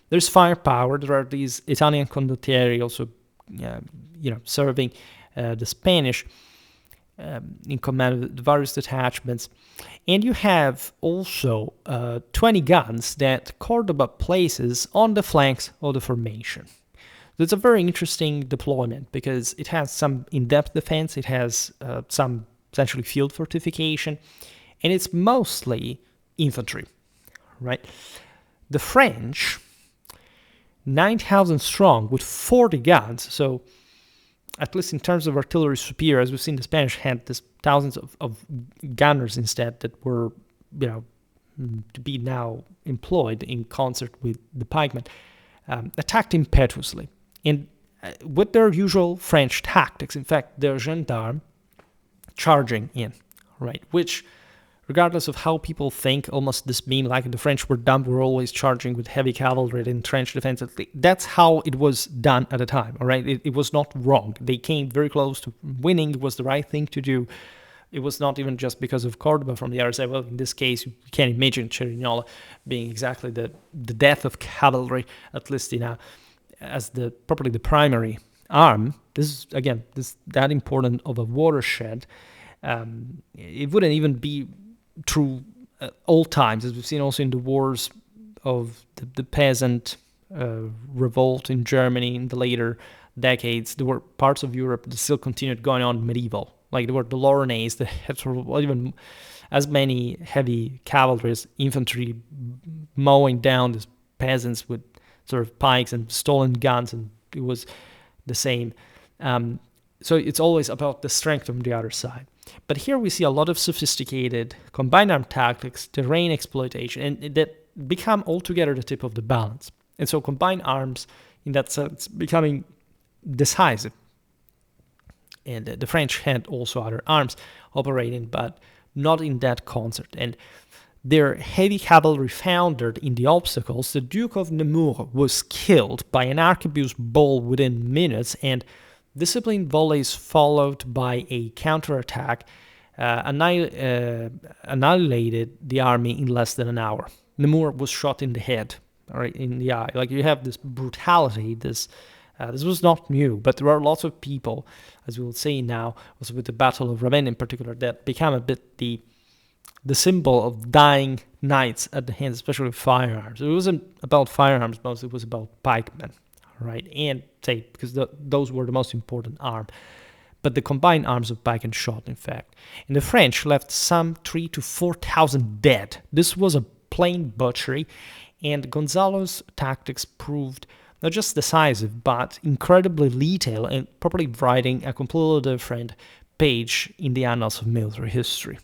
There's firepower. There are these Italian condottieri also, serving the Spanish. in command of the various detachments. And you have also 20 guns that Cordoba places on the flanks of the formation. So it's a very interesting deployment because it has some in-depth defense, it has some essentially field fortification, and it's mostly infantry, right? The French, 9,000 strong with 40 guns, so at least in terms of artillery superior, as we've seen, the Spanish had this thousands of gunners instead that were, to be now employed in concert with the pikemen, attacked impetuously. And with their usual French tactics, in fact, their gendarmes charging in, right? Which, regardless of how people think, almost this meme, like the French were dumb, were always charging with heavy cavalry and trench defense. That's how it was done at the time, all right? It was not wrong. They came very close to winning. It was the right thing to do. It was not even just because of Cordoba from the other side. Well, in this case, you can't imagine Cerignola being exactly the death of cavalry, at least as probably the primary arm. This is that important of a watershed. It wouldn't even be through all times, as we've seen also in the wars of the peasant revolt in Germany in the later decades. There were parts of Europe that still continued going on medieval. Like there were the Lorrainese that had even as many heavy cavalry as infantry mowing down these peasants with sort of pikes and stolen guns, and it was the same. So it's always about the strength from the other side. But here we see a lot of sophisticated combined arm tactics, terrain exploitation, and that become altogether the tip of the balance. And so combined arms, in that sense, becoming decisive. And the French had also other arms operating, but not in that concert. And their heavy cavalry foundered in the obstacles. The Duke of Nemours was killed by an arquebus ball within minutes, and disciplined volleys followed by a counterattack annihilated the army in less than an hour. Nemours was shot in the head, or in the eye. Like, you have this brutality, this was not new, but there are lots of people, as we will see now, also with the Battle of Ravenna in particular, that became a bit the symbol of dying knights at the hands, especially of firearms. It wasn't about firearms mostly, it was about pikemen, right? And because those were the most important arm. But the combined arms of pike and shot, in fact. And the French left some 3,000 to 4,000 dead. This was a plain butchery, and Gonzalo's tactics proved not just decisive, but incredibly lethal, and probably writing a completely different page in the annals of military history.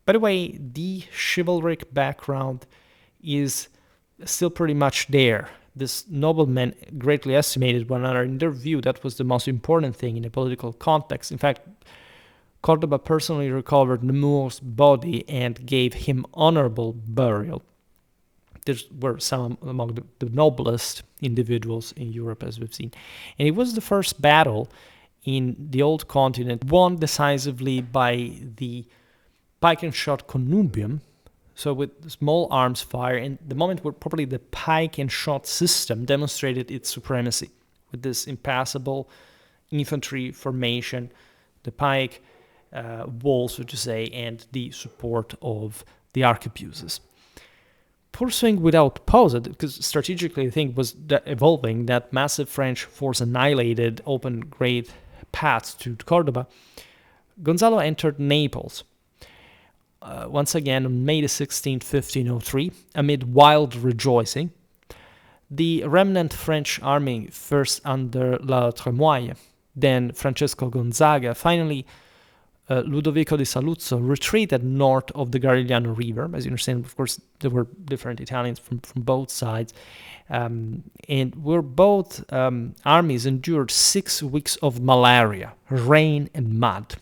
By the way, the chivalric background is still pretty much there. This noblemen greatly estimated one another. In their view, that was the most important thing in a political context. In fact, Cordoba personally recovered Nemours' body and gave him honorable burial. There were some among the noblest individuals in Europe, as we've seen. And it was the first battle in the old continent won decisively by the pike and shot connubium, so with small arms fire, and the moment where probably the pike and shot system demonstrated its supremacy with this impassable infantry formation, the pike wall, so to say, and the support of the arquebuses. Pursuing without pause, because strategically I think was evolving, that massive French force annihilated, opened great paths to Cordoba. Gonzalo entered Naples, once again on May the 16th, 1503, amid wild rejoicing. The remnant French army, first under La Tremoille, then Francesco Gonzaga, finally Ludovico di Saluzzo, retreated north of the Garigliano River. As you understand, of course, there were different Italians from both sides. And where both armies endured 6 weeks of malaria, rain, and mud.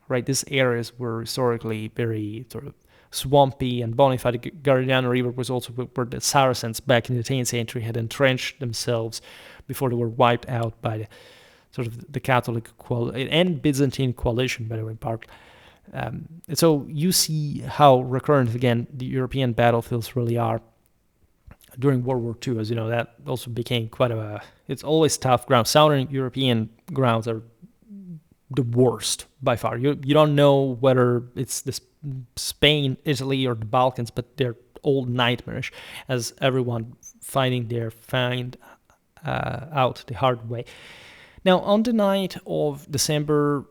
Right, these areas were historically very sort of swampy and bony. The Garigliano River was also where the Saracens back in the 10th century had entrenched themselves before they were wiped out by the Catholic and Byzantine coalition, by the way, part. And so you see how recurrent, again, the European battlefields really are during World War II. As you know, that also became it's always tough ground. Southern European grounds are the worst by far. You don't know whether it's this Spain, Italy, or the Balkans, but they're all nightmarish, as everyone find out the hard way. Now, on the night of December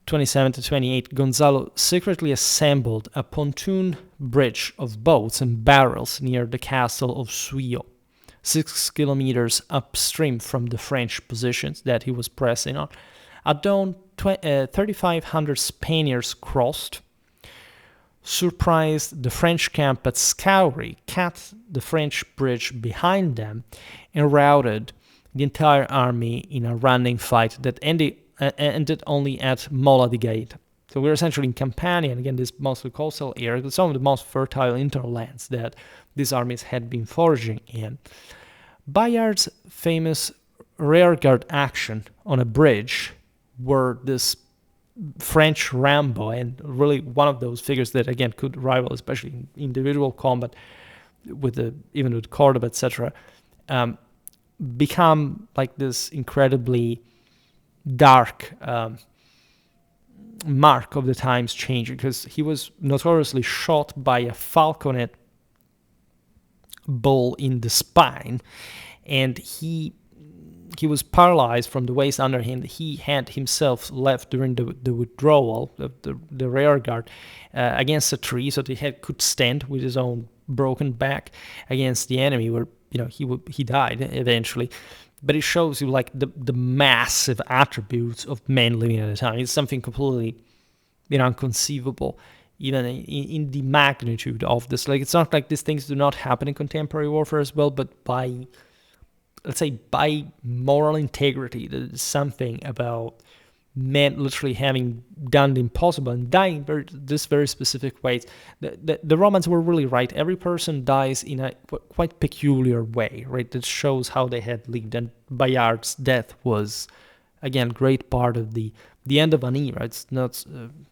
27 to 28, Gonzalo secretly assembled a pontoon bridge of boats and barrels near the castle of Suyo, 6 kilometers upstream from the French positions that he was pressing on. At dawn, 3,500 Spaniards crossed, surprised the French camp at Scoury, cut the French bridge behind them, and routed the entire army in a running fight that ended only at Mola di Gaeta. So we're essentially in Campania, and again, this mostly coastal area, some of the most fertile hinterlands that these armies had been foraging in. Bayard's famous rearguard action on a bridge, were this French Rambo, and really one of those figures that again could rival, especially in individual combat, even with Córdoba, etc., become like this incredibly dark mark of the times change, because he was notoriously shot by a falconet bull in the spine, and he was paralyzed from the waist under him. He had himself left during the withdrawal of the rear guard against a tree, so that he could stand with his own broken back against the enemy, where he died eventually. But it shows you like the massive attributes of men living at the time. It's something completely inconceivable, even in the magnitude of this. Like, it's not like these things do not happen in contemporary warfare as well, but by moral integrity, there's something about men literally having done the impossible and dying this very specific ways. The Romans were really right. Every person dies in a quite peculiar way, right? That shows how they had lived. And Bayard's death was, again, great part of the end of an era. It's not, in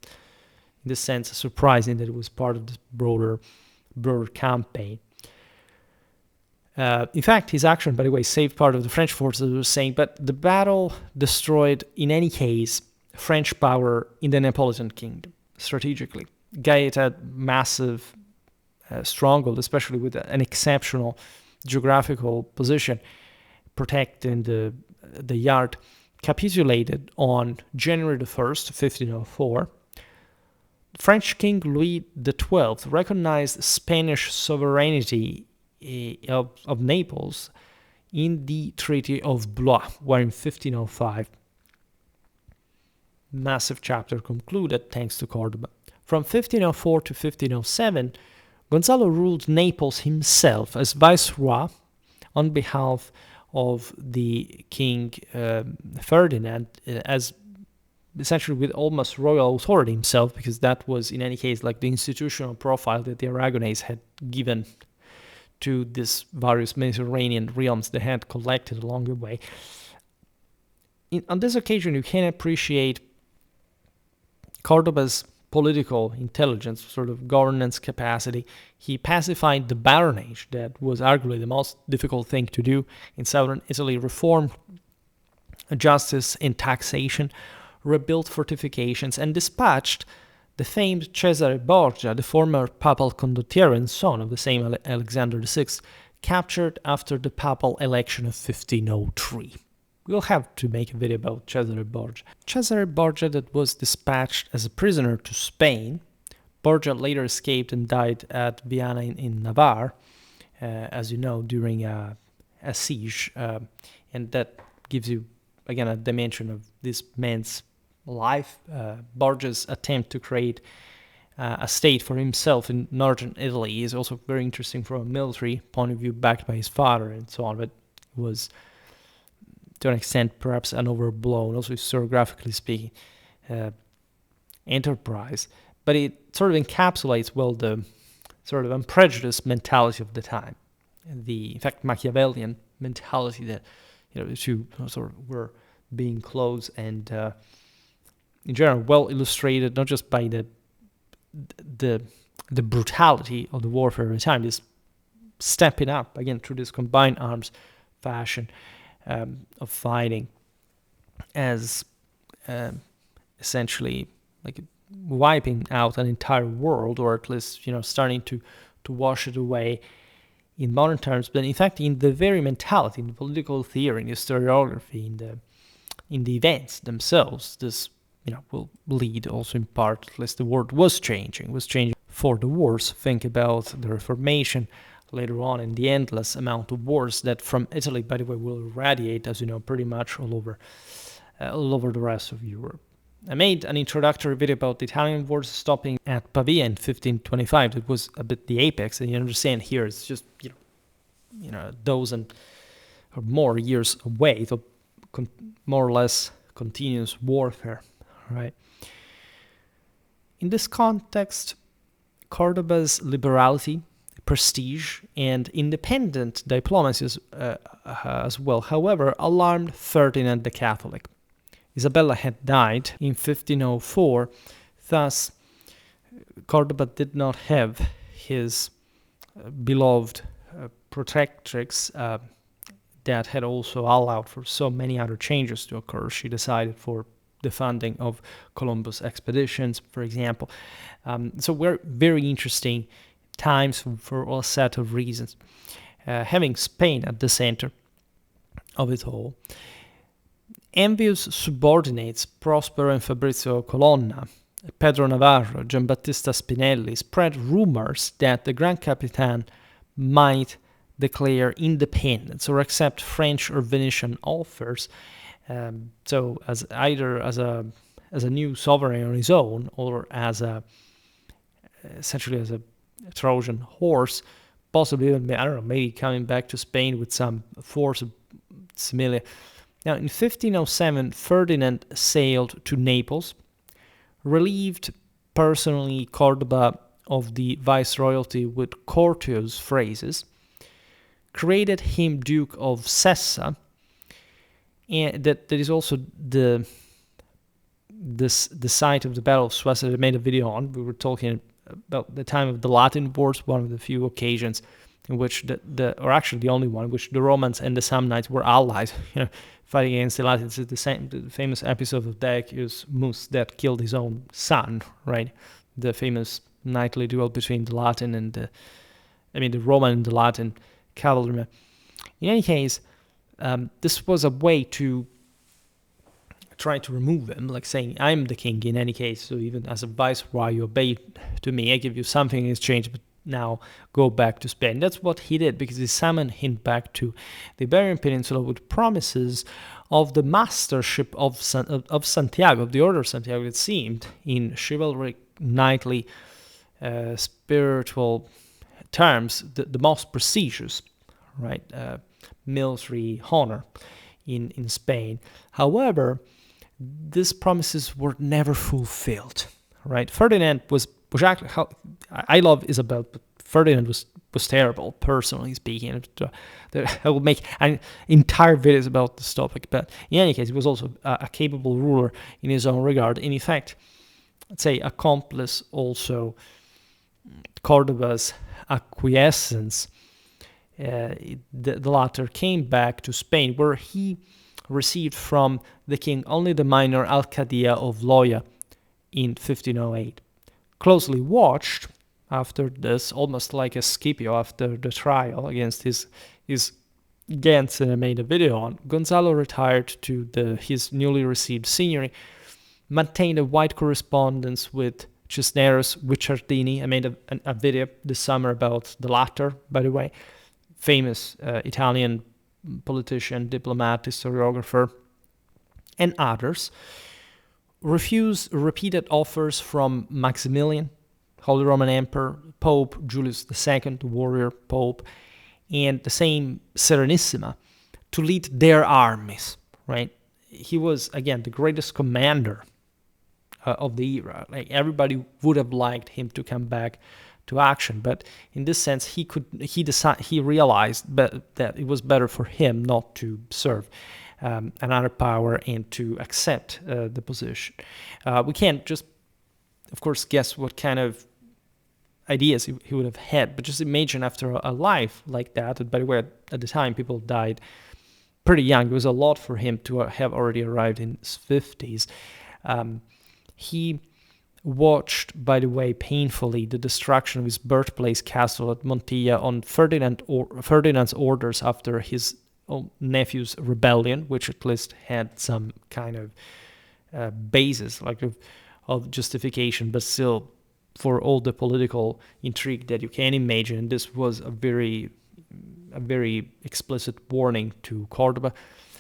this sense, surprising that it was part of this broader campaign. In fact, his action, by the way, saved part of the French forces, as I was saying, but the battle destroyed, in any case, French power in the Neapolitan kingdom, strategically. Gaeta had massive stronghold, especially with an exceptional geographical position, protecting the yard, capitulated on January the 1st, 1504. French King Louis XII recognized Spanish sovereignty of Naples in the Treaty of Blois, where in 1505 massive chapter concluded thanks to Córdoba. From 1504 to 1507, Gonzalo ruled Naples himself as viceroy on behalf of the King Ferdinand, as essentially with almost royal authority himself, because that was in any case like the institutional profile that the Aragonese had given to these various Mediterranean realms they had collected along the way. On this occasion, you can appreciate Cordoba's political intelligence, sort of governance capacity. He pacified the baronage, that was arguably the most difficult thing to do in southern Italy, reformed justice and taxation, rebuilt fortifications, and dispatched the famed Cesare Borgia, the former papal condottiero and son of the same Alexander VI, captured after the papal election of 1503. We'll have to make a video about Cesare Borgia. Cesare Borgia, that was dispatched as a prisoner to Spain. Borgia later escaped and died at Viana in Navarre, as you know, during a siege. And that gives you, again, a dimension of this man's life. Borgia's attempt to create a state for himself in northern Italy is also very interesting from a military point of view, backed by his father and so on, but it was to an extent perhaps an overblown, also historiographically speaking, enterprise. But it sort of encapsulates well the sort of unprejudiced mentality of the time, in fact, Machiavellian mentality that the two sort of were being close and in general well illustrated, not just by the brutality of the warfare at the time, this stepping up again through this combined arms fashion of fighting, as essentially like wiping out an entire world, or at least starting to wash it away in modern terms. But in fact, in the very mentality, in the political theory, in the historiography, in the events themselves, this will lead also in part, at least the world was changing for the worse. Think about the Reformation later on, and the endless amount of wars that from Italy, by the way, will radiate, as you know, pretty much all over the rest of Europe. I made an introductory video about the Italian wars stopping at Pavia in 1525. It was a bit the apex, and you understand here it's just a dozen or more years away, so more or less continuous warfare, right? In this context, Cordoba's liberality, prestige, and independent diplomacy as well, however, alarmed Ferdinand the Catholic. Isabella had died in 1504, thus Cordoba did not have his beloved protectrix that had also allowed for so many other changes to occur. She decided for the funding of Columbus expeditions, for example. So we're very interesting times for a set of reasons. Having Spain at the center of it all, envious subordinates Prospero and Fabrizio Colonna, Pedro Navarro, Giambattista Spinelli spread rumors that the Grand Capitan might declare independence or accept French or Venetian offers, so as either as a new sovereign on his own, or essentially as a Trojan horse, possibly even, I don't know, maybe coming back to Spain with some force similar. Now, in 1507, Ferdinand sailed to Naples, relieved personally Cordoba of the viceroyalty with courteous phrases, created him Duke of Sessa, and that is also the site of the Battle of Suez that I made a video on. We were talking about the time of the Latin Wars, one of the few occasions in which or actually the only one, in which the Romans and the Samnites were allied, fighting against the Latins. It's the famous episode of Decius Mus that killed his own son, right? The famous knightly duel between the Latin and the Roman and the Latin cavalrymen. In any case, this was a way to try to remove him, like saying, I'm the king in any case, so even as a viceroy, you obey to me, I give you something in exchange, but now go back to Spain. That's what he did, because he summoned him back to the Iberian Peninsula with promises of the mastership of Santiago, of the Order of Santiago, it seemed, in chivalric, knightly, spiritual terms, the most prestigious, right, military honor in Spain. However, these promises were never fulfilled, right? Ferdinand was actually, I love Isabel, but Ferdinand was terrible, personally speaking. I will make an entire videos about this topic, but in any case, he was also a capable ruler in his own regard, and in fact, let's say, accomplice also Cordoba's acquiescence. The latter came back to Spain, where he received from the king only the minor Alcadia of Loya in 1508. Closely watched after this, almost like a Scipio after the trial against his Gantz that I made a video on, Gonzalo retired to his newly received signory, maintained a wide correspondence with Cisneros Guicciardini. I made a video this summer about the latter, by the way, famous Italian politician, diplomat, historiographer, and others. Refused repeated offers from Maximilian, Holy Roman Emperor, Pope Julius II, the warrior Pope, and the same Serenissima, to lead their armies, right? He was, again, the greatest commander of the era. Like, everybody would have liked him to come back to action, but in this sense, he realized that it was better for him not to serve another power and to accept the position. We can't just, of course, guess what kind of ideas he would have had, but just imagine after a life like that, and by the way, at the time, people died pretty young. It was a lot for him to have already arrived in his 50s. He watched, by the way, painfully the destruction of his birthplace castle at Montilla on Ferdinand's orders after his nephew's rebellion, which at least had some kind of basis, like of justification, but still, for all the political intrigue that you can imagine, this was a very explicit warning to Cordoba.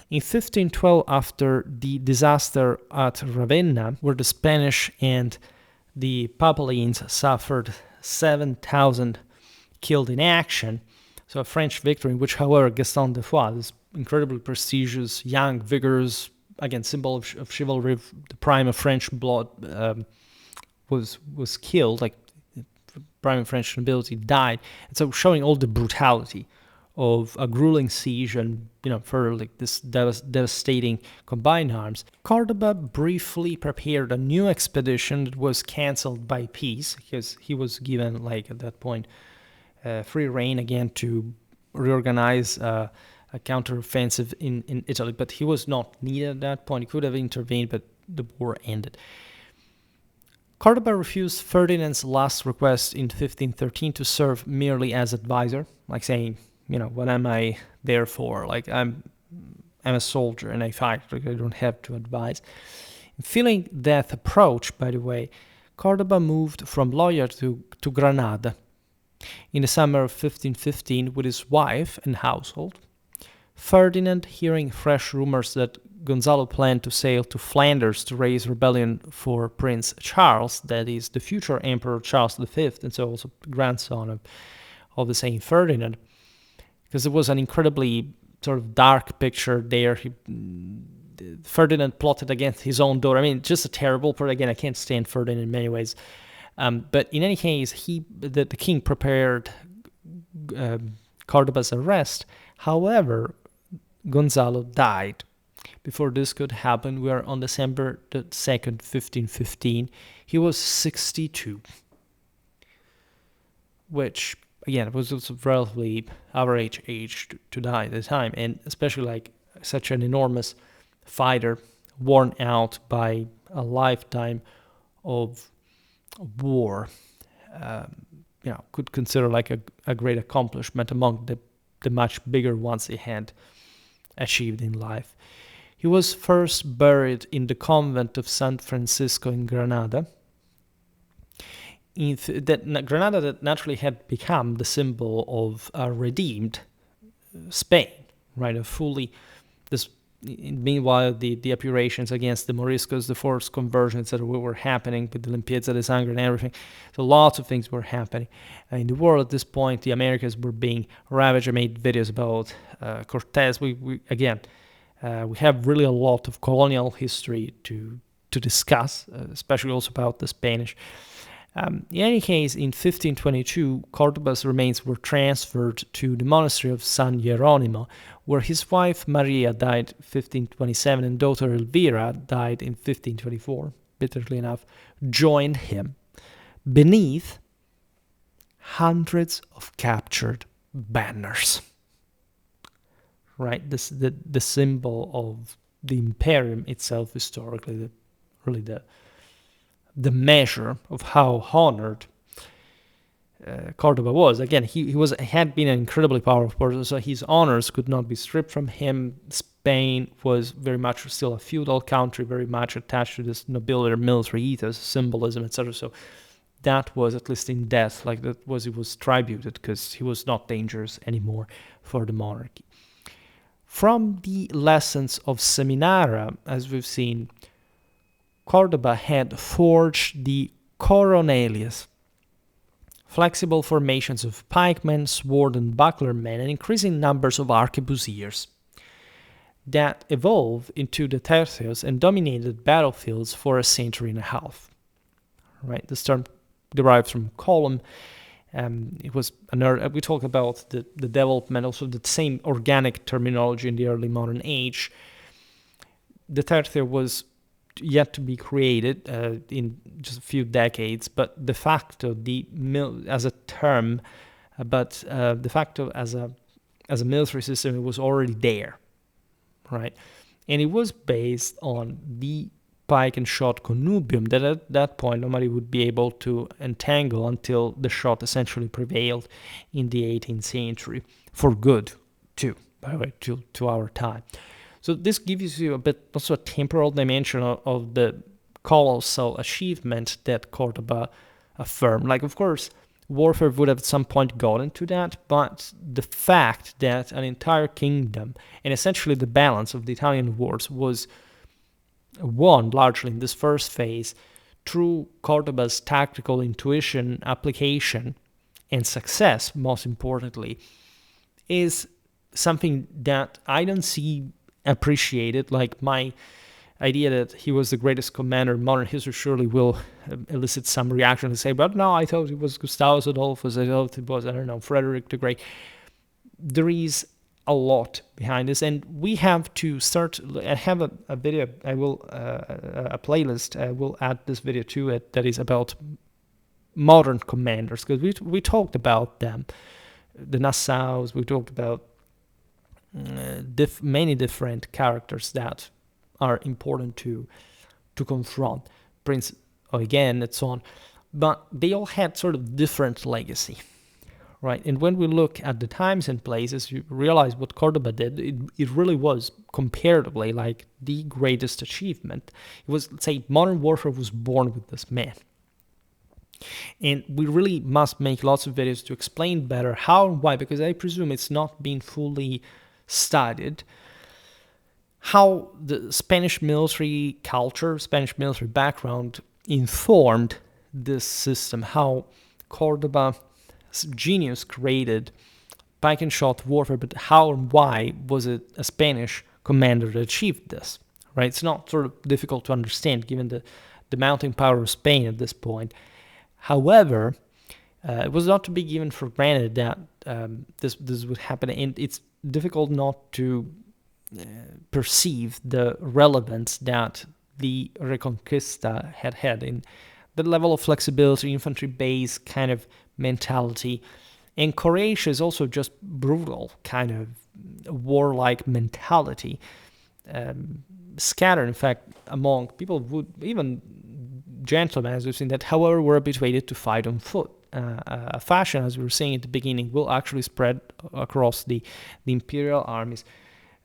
In 1512, after the disaster at Ravenna, where the Spanish and the Papalines suffered 7,000 killed in action, so a French victory in which, however, Gaston de Foix, this incredibly prestigious, young, vigorous, again, symbol of chivalry, the prime of French blood, was killed, like prime of French nobility died, and so showing all the brutality of a grueling siege and, for like this devastating combined arms. Cordoba briefly prepared a new expedition that was cancelled by peace, because he was given, like, at that point, free rein again to reorganize a counteroffensive in Italy, but he was not needed at that point. He could have intervened, but the war ended. Cordoba refused Ferdinand's last request in 1513 to serve merely as advisor, like saying, what am I there for? Like, I'm a soldier and I fight, like, I don't have to advise. Feeling that approach, by the way, Cordoba moved from loyalty to Granada in the summer of 1515 with his wife and household. Ferdinand, hearing fresh rumors that Gonzalo planned to sail to Flanders to raise rebellion for Prince Charles, that is the future Emperor Charles V, and so also grandson of the same Ferdinand, because it was an incredibly sort of dark picture there. Ferdinand plotted against his own daughter. I mean, just a terrible part. Again, I can't stand Ferdinand in many ways. But in any case, the king prepared Cordoba's arrest. However, Gonzalo died. Before this could happen, we are on December the 2nd, 1515. He was 62, which, again, was also relatively average age to die at the time, and especially like such an enormous fighter, worn out by a lifetime of war, could consider like a great accomplishment among the much bigger ones he had achieved in life. He was first buried in the convent of San Francisco in Granada. Granada that naturally had become the symbol of a redeemed Spain, right? Meanwhile, the operations against the Moriscos, the forced conversions that were happening with the Limpieza de Sangre and everything. So lots of things were happening in the world at this point. The Americas were being ravaged. I made videos about Cortez. We have really a lot of colonial history to discuss, especially also about the Spanish. In any case, in 1522, Cordoba's remains were transferred to the monastery of San Jeronimo, where his wife Maria died in 1527 and daughter Elvira died in 1524, bitterly enough, joined him beneath hundreds of captured banners. Right, the symbol of the imperium itself historically, the measure of how honored Cordoba was. Again, he had been an incredibly powerful person, so his honors could not be stripped from him. Spain was very much still a feudal country, very much attached to this nobility, military ethos, symbolism, etc. So that was, at least in death, like it was tributed, because he was not dangerous anymore for the monarchy. From the lessons of Seminara, as we've seen, Cordoba had forged the coronelias, flexible formations of pikemen, sword and buckler men, and increasing numbers of arquebusiers that evolved into the tercios and dominated battlefields for a century and a half. Right, this term derives from column. It was we talk about the development, also the same organic terminology in the early modern age. The tercio was yet to be created in just a few decades, but de facto as a term, but de facto as a military system, it was already there, right? And it was based on the pike and shot connubium that at that point nobody would be able to entangle until the shot essentially prevailed in the 18th century, for good too, by the way, to our time. So this gives you a bit also a temporal dimension of the colossal achievement that Cordoba affirmed. Like, of course, warfare would have at some point gotten to that, but the fact that an entire kingdom and essentially the balance of the Italian wars was won largely in this first phase through Cordoba's tactical intuition, application, and success, most importantly, is something that I don't see appreciated. Like, my idea that he was the greatest commander in modern history surely will elicit some reaction and say, but no, I thought it was Gustavus Adolphus, I thought it was, I don't know, Frederick the Great. There is a lot behind this, and we have to start. I have a video, I will, a playlist, I will add this video to it that is about modern commanders, because we talked about them, the Nassaus, we talked about many different characters that are important to confront, Prince Eugen and so on, but they all had sort of different legacy, right? And when we look at the times and places, you realize what Cordoba did, it really was comparatively like the greatest achievement. It was, let's say, modern warfare was born with this man. And we really must make lots of videos to explain better how and why, because I presume it's not been fully studied, how the Spanish military culture, Spanish military background informed this system, how Cordoba's genius created pike and shot warfare, but how and why was it a Spanish commander that achieved this, right? It's not sort of difficult to understand given the mounting power of Spain at this point. However, it was not to be given for granted that this would happen, and it's difficult not to perceive the relevance that the Reconquista had in the level of flexibility, infantry base kind of mentality. And Croatia is also just brutal kind of warlike mentality, scattered, in fact, among people would, even gentlemen, as we've seen, that however were habituated to fight on foot. A fashion, as we were saying at the beginning, will actually spread across the imperial armies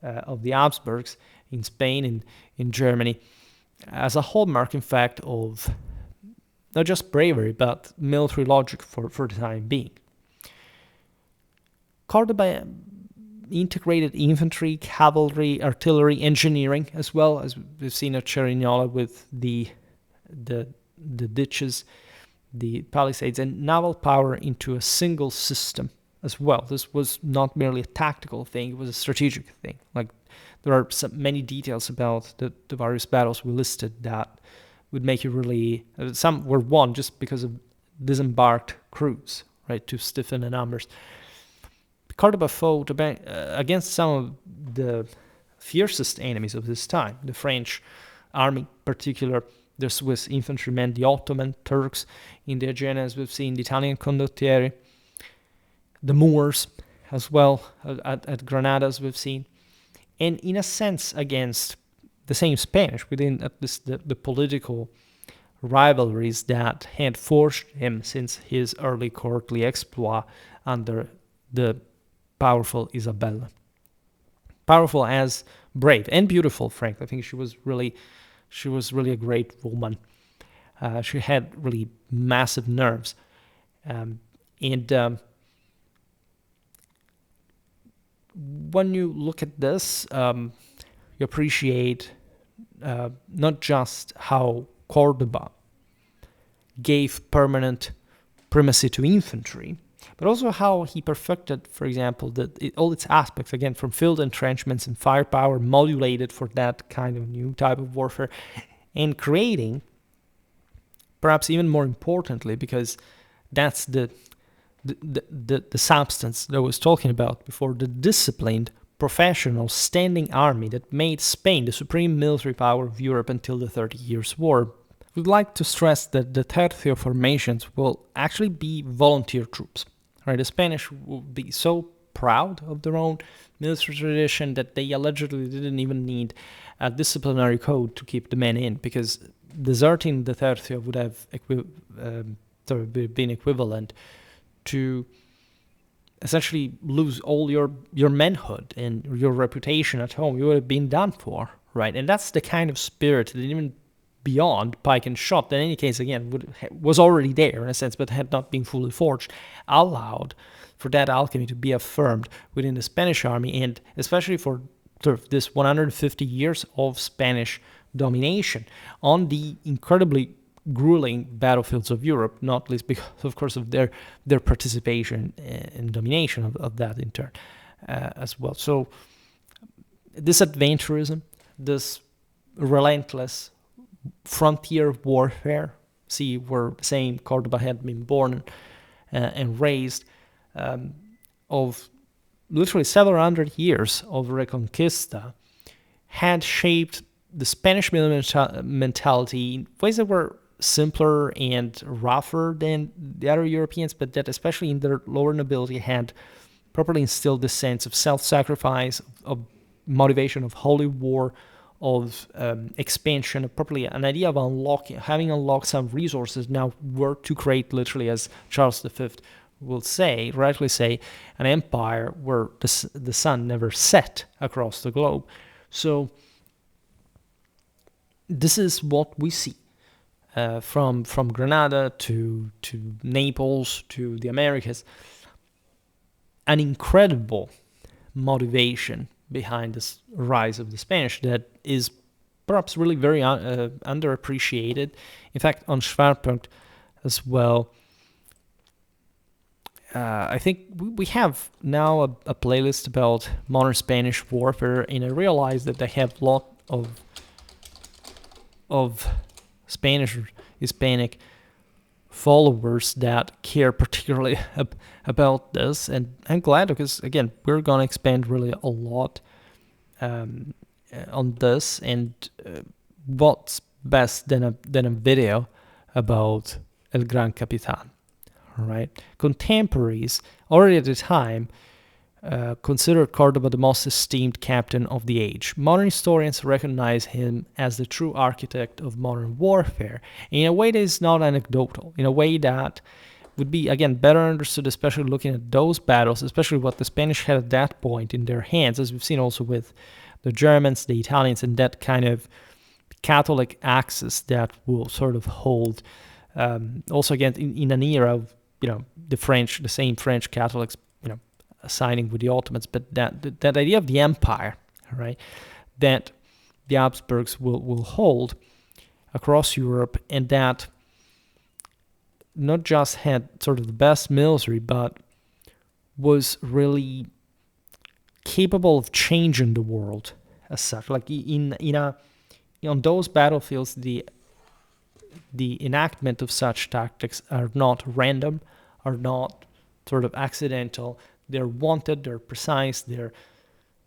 of the Habsburgs in Spain and in Germany as a hallmark, in fact, of not just bravery, but military logic for the time being. Cordoba integrated infantry, cavalry, artillery, engineering, as well as we've seen at Cerignola with the ditches, the palisades, and naval power into a single system as well. This was not merely a tactical thing, it was a strategic thing. Like, there are many details about the various battles we listed that would make you really... some were won just because of disembarked crews, right, to stiffen the numbers. Cordoba fought against some of the fiercest enemies of his time, the French army in particular, the Swiss infantrymen, the Ottoman Turks in the Aegean, as we've seen, the Italian condottieri, the Moors as well at Granada, as we've seen, and in a sense against the same Spanish within at least the political rivalries that had forged him since his early courtly exploit under the powerful Isabella. Powerful as brave and beautiful, frankly. I think she was really a great woman. She had really massive nerves. When you look at this, you appreciate not just how Cordoba gave permanent primacy to infantry, but also how he perfected, for example, all its aspects, again, from field entrenchments and firepower, modulated for that kind of new type of warfare, and creating, perhaps even more importantly, because that's the substance that I was talking about before, the disciplined, professional, standing army that made Spain the supreme military power of Europe until the 30 Years' War. We'd like to stress that the tercio formations will actually be volunteer troops. Right? The Spanish will be so proud of their own military tradition that they allegedly didn't even need a disciplinary code to keep the men in, because deserting the tercio would have been equivalent to essentially lose all your manhood and your reputation at home. You would have been done for, right? And that's the kind of spirit that even beyond Pike and Shot, that in any case, again, was already there in a sense, but had not been fully forged, allowed for that alchemy to be affirmed within the Spanish army, and especially for sort of this 150 years of Spanish domination on the incredibly grueling battlefields of Europe, not least because, of course, of their participation and domination of that in turn as well. So this adventurism, this relentless frontier warfare, see, we're saying Cordoba had been born and raised, of literally several hundred years of Reconquista, had shaped the Spanish mentality in ways that were simpler and rougher than the other Europeans, but that especially in their lower nobility had properly instilled this sense of self-sacrifice, of motivation, of holy war, of expansion, of properly an idea of having unlocked some resources now were to create, literally, as Charles V will say, rightly say, an empire where the sun never set across the globe. So this is what we see from Granada to Naples to the Americas. An incredible motivation behind this rise of the Spanish that is perhaps really very underappreciated. In fact, on Schwerpunkt as well, I think we have now a playlist about modern Spanish warfare, and I realize that they have a lot of Spanish or Hispanic followers that care particularly about this, and I'm glad, because again, we're gonna expand really a lot on this, and what's best than a video about El Gran Capitan, right? Contemporaries already at the time considered Cordoba the most esteemed captain of the age. Modern historians recognize him as the true architect of modern warfare in a way that is not anecdotal, in a way that would be, again, better understood, especially looking at those battles, especially what the Spanish had at that point in their hands, as we've seen also with the Germans, the Italians, and that kind of Catholic axis that will sort of hold. Also, again, in an era of, the same French Catholics, siding with the Ottomans, but that idea of the empire, right, that the Habsburgs will hold across Europe, and that not just had sort of the best military, but was really capable of changing the world as such. Like on those battlefields, the enactment of such tactics are not random, are not sort of accidental. They're wanted, they're precise, they're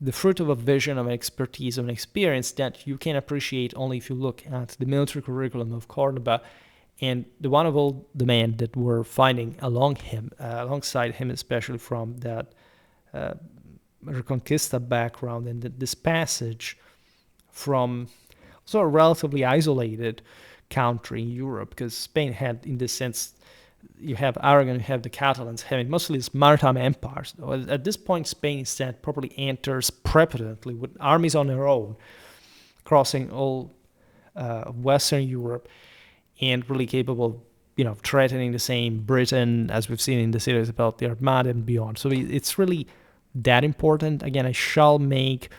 the fruit of a vision, of an expertise, of an experience that you can appreciate only if you look at the military curriculum of Cordoba and the one of all the men that were fighting alongside him, especially from that Reconquista background, and this passage from also a relatively isolated country in Europe, because Spain had, in this sense, you have Aragon, you have the Catalans having mostly these maritime empires. At this point, Spain instead properly enters prepotently with armies on their own, crossing all Western Europe, and really capable of, threatening the same Britain, as we've seen in the series about the Armada and beyond. So it's really that important. Again, I shall make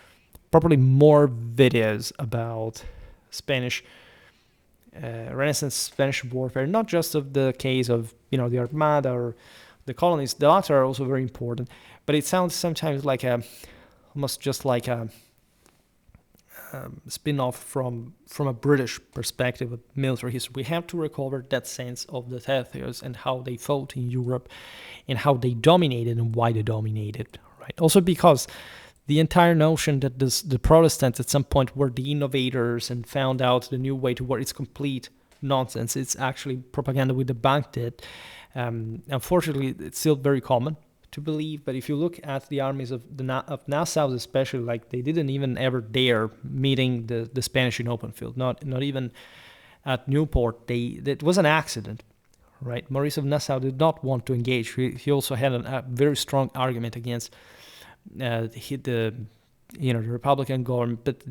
probably more videos about Spanish Renaissance Spanish warfare, not just of the case of the Armada or the colonies. The latter are also very important, but it sounds sometimes like almost just like a spin-off from a British perspective of military history. We have to recover that sense of the tercios and how they fought in Europe, and how they dominated and why they dominated. Right. Also because the entire notion that the Protestants at some point were the innovators and found out the new way to work, it's complete nonsense. It's actually propaganda. We debunked it. Unfortunately, it's still very common to believe, but if you look at the armies of of Nassau especially, like they didn't even ever dare meeting the Spanish in open field, not even at Newport. It was an accident, right? Maurice of Nassau did not want to engage. He also had a very strong argument against the Republican government, but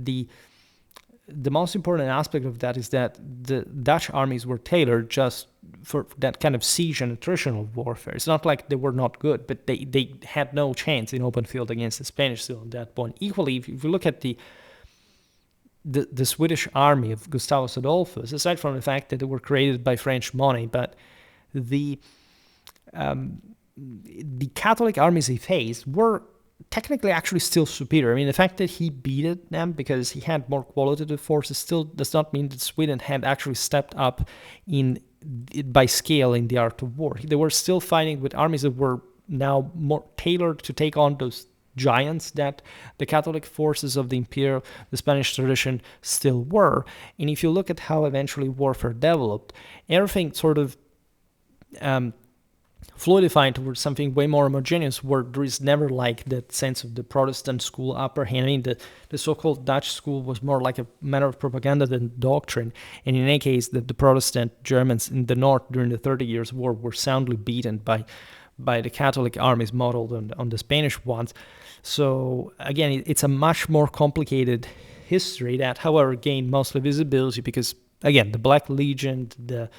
the most important aspect of that is that the Dutch armies were tailored just for that kind of siege and attritional warfare. It's not like they were not good, but they had no chance in open field against the Spanish still at that point. Equally, if you look at the Swedish army of Gustavus Adolphus, aside from the fact that they were created by French money, but the Catholic armies he faced were technically actually still superior. I mean, the fact that he beat them because he had more qualitative forces still does not mean that Sweden had actually stepped up by scale in the art of war. They were still fighting with armies that were now more tailored to take on those giants that the Catholic forces of the Spanish tradition still were. And if you look at how eventually warfare developed, everything sort of fluidifying towards something way more homogeneous, where there is never like that sense of the Protestant school upper hand. I mean, the so-called Dutch school was more like a matter of propaganda than doctrine. And in any case, the Protestant Germans in the north during the 30 Years' War were soundly beaten by the Catholic armies modeled on the Spanish ones. So again, it's a much more complicated history that, however, gained mostly visibility because, again, the Black Legion, the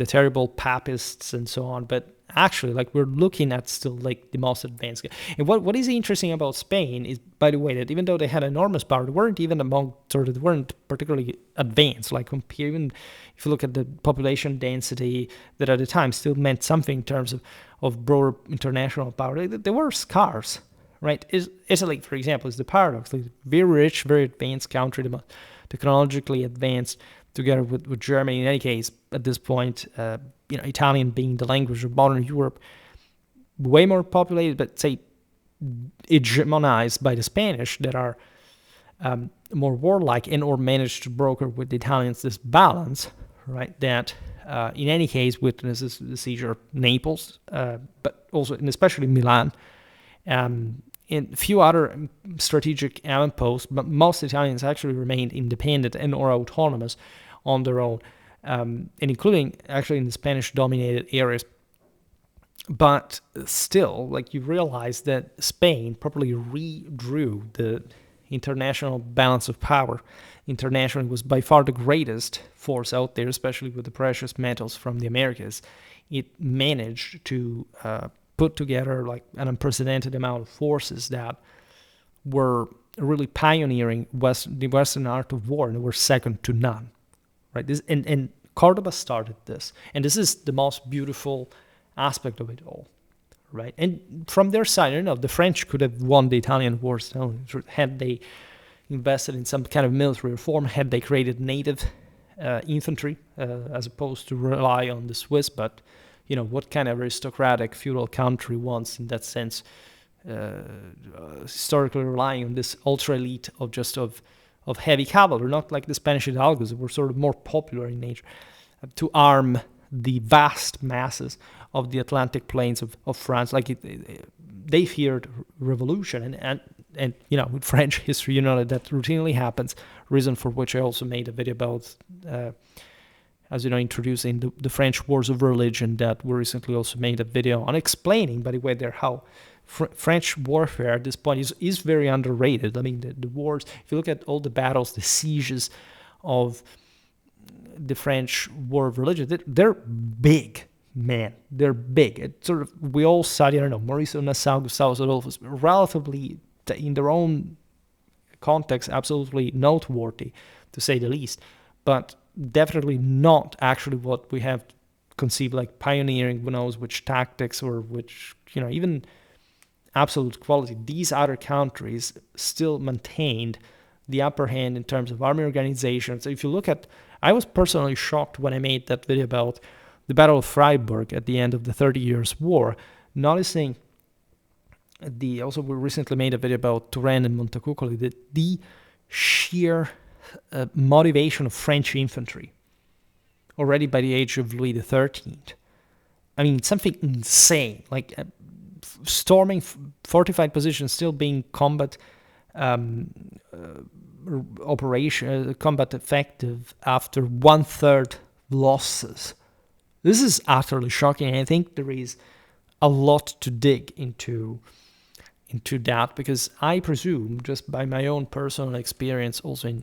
terrible papists and so on, but actually, like, we're looking at still like the most advanced. And what is interesting about Spain is, by the way, that even though they had enormous power, they weren't particularly advanced. Like, even if you look at the population density, that at the time still meant something in terms of broader international power, they were scarce, right? Italy, for example, is the paradox. Like, very rich, very advanced country, the most technologically advanced, together with Germany. In any case, at this point, Italian being the language of modern Europe, way more populated, but say hegemonized by the Spanish that are more warlike and or managed to broker with the Italians this balance, right? That in any case witnesses the siege of Naples, but also and especially Milan, and a few other strategic outposts, but most Italians actually remained independent and or autonomous on their own, and including actually in the Spanish-dominated areas. But still, like, you realize that Spain properly redrew the international balance of power. Internationally, was by far the greatest force out there, especially with the precious metals from the Americas. It managed to put together like an unprecedented amount of forces that were really pioneering the Western art of war, and were second to none. Right? And Cordoba started this, and this is the most beautiful aspect of it all, right? And from their side, the French could have won the Italian wars had they invested in some kind of military reform, had they created native infantry as opposed to rely on the Swiss. But what kind of aristocratic feudal country wants, in that sense, historically relying on this ultra elite of heavy cavalry, not like the Spanish hidalgos, who were sort of more popular in nature, to arm the vast masses of the Atlantic plains of France. Like, they feared revolution, and with French history, that routinely happens. Reason for which I also made a video about, introducing the French wars of religion, that we recently also made a video on, explaining, by the way, how French warfare at this point is very underrated. I mean, the wars, if you look at all the battles, the sieges of the French war of religion, they're big, man. They're big. It's sort of, we all study, Maurice of Nassau, Gustavus Adolphus, relatively, in their own context, absolutely noteworthy, to say the least, but definitely not actually what we have conceived like pioneering, who knows which tactics or which, even absolute quality. These other countries still maintained the upper hand in terms of army organization. So if you look at, I was personally shocked when I made that video about the Battle of Freiburg at the end of the 30 Years' War, noticing also we recently made a video about Turenne and Montecuccoli, the sheer motivation of French infantry already by the age of Louis XIII. I mean, something insane, like storming fortified positions, still being combat combat effective after 1/3 losses. This is utterly shocking. I think there is a lot to dig into that, because I presume, just by my own personal experience also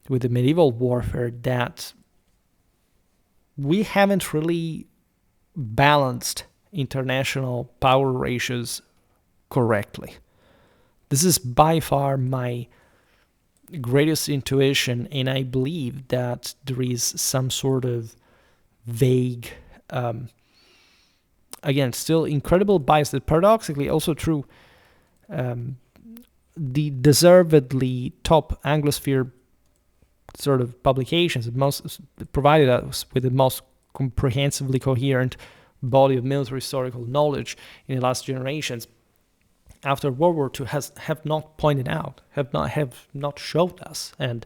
with the medieval warfare, that we haven't really balanced international power ratios correctly. This is by far my greatest intuition, and I believe that there is some sort of vague, again, still incredible bias that paradoxically also true. The deservedly top Anglosphere sort of publications that most provided us with the most comprehensively coherent body of military historical knowledge in the last generations after World War II have not pointed out, have not showed us. And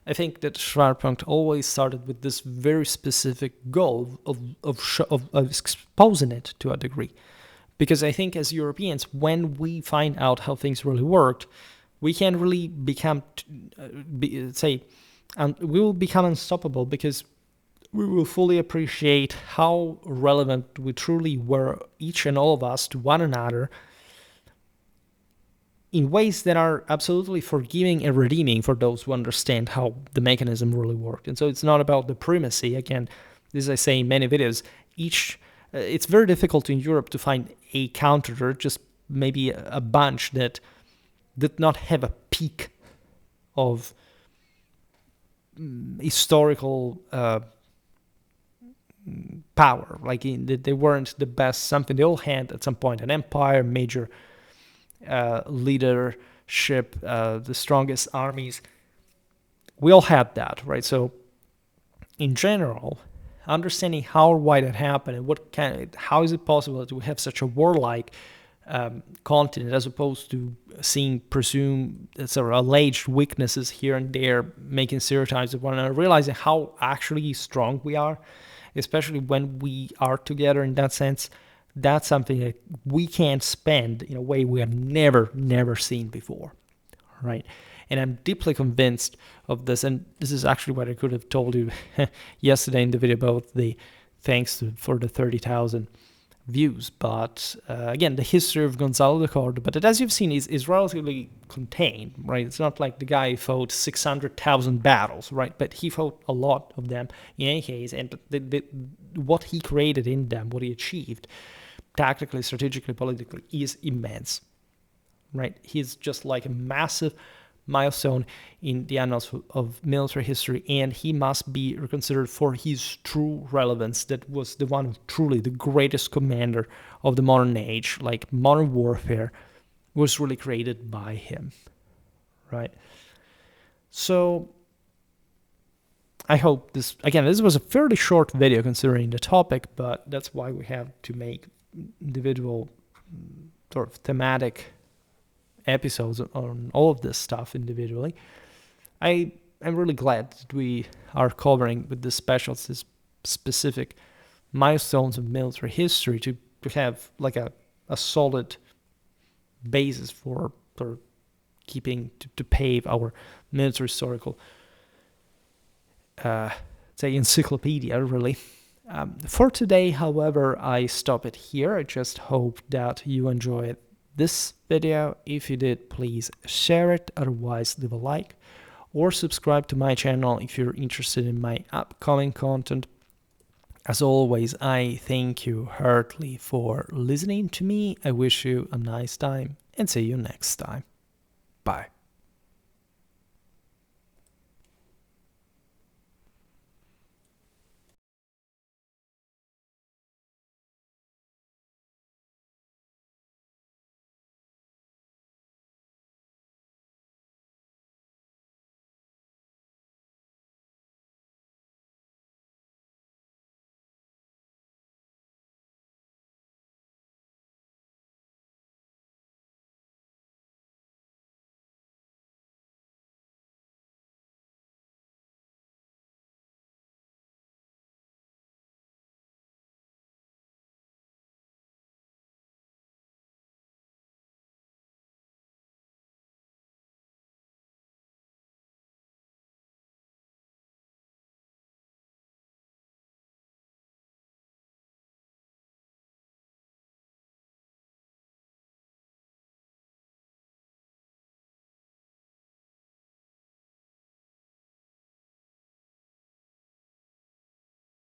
I think that Schwerpunkt always started with this very specific goal of exposing it to a degree. Because I think as Europeans, when we find out how things really worked, we can really we will become unstoppable, because we will fully appreciate how relevant we truly were, each and all of us, to one another, in ways that are absolutely forgiving and redeeming for those who understand how the mechanism really worked. And so it's not about the primacy. Again, as I say in many videos, it's very difficult in Europe to find a counter, just maybe a bunch that did not have a peak of historical power. Like they weren't the best something. They all had at some point an empire, major leadership, the strongest armies. We all had that, right? So in general, understanding how or why that happened and how is it possible that we have such a warlike continent, as opposed to seeing alleged weaknesses here and there, making stereotypes of one another, realizing how actually strong we are, especially when we are together in that sense. That's something that we can spend in a way we have never seen before, right? And I'm deeply convinced of this, and this is actually what I could have told you yesterday in the video about the for the 30,000 views. But again, the history of Gonzalo de Córdoba, but as you've seen, is relatively contained, right? It's not like the guy fought 600,000 battles, right? But he fought a lot of them in any case, and what he created in them, what he achieved, tactically, strategically, politically, is immense, right? He's just like a massive milestone in the annals of military history, and he must be considered for his true relevance. That was the one truly the greatest commander of the modern age. Like, modern warfare was really created by him, right? So I hope this was a fairly short video considering the topic, but that's why we have to make individual sort of thematic episodes on all of this stuff individually. I'm really glad that we are covering with this specials, this specific milestones of military history, to have like a solid basis for keeping to pave our military historical encyclopedia, really. For today, however, I stop it here. I just hope that you enjoyed this video. If you did, please share it. Otherwise, leave a like or subscribe to my channel if you're interested in my upcoming content. As always, I thank you heartily for listening to me. I wish you a nice time and see you next time. Bye.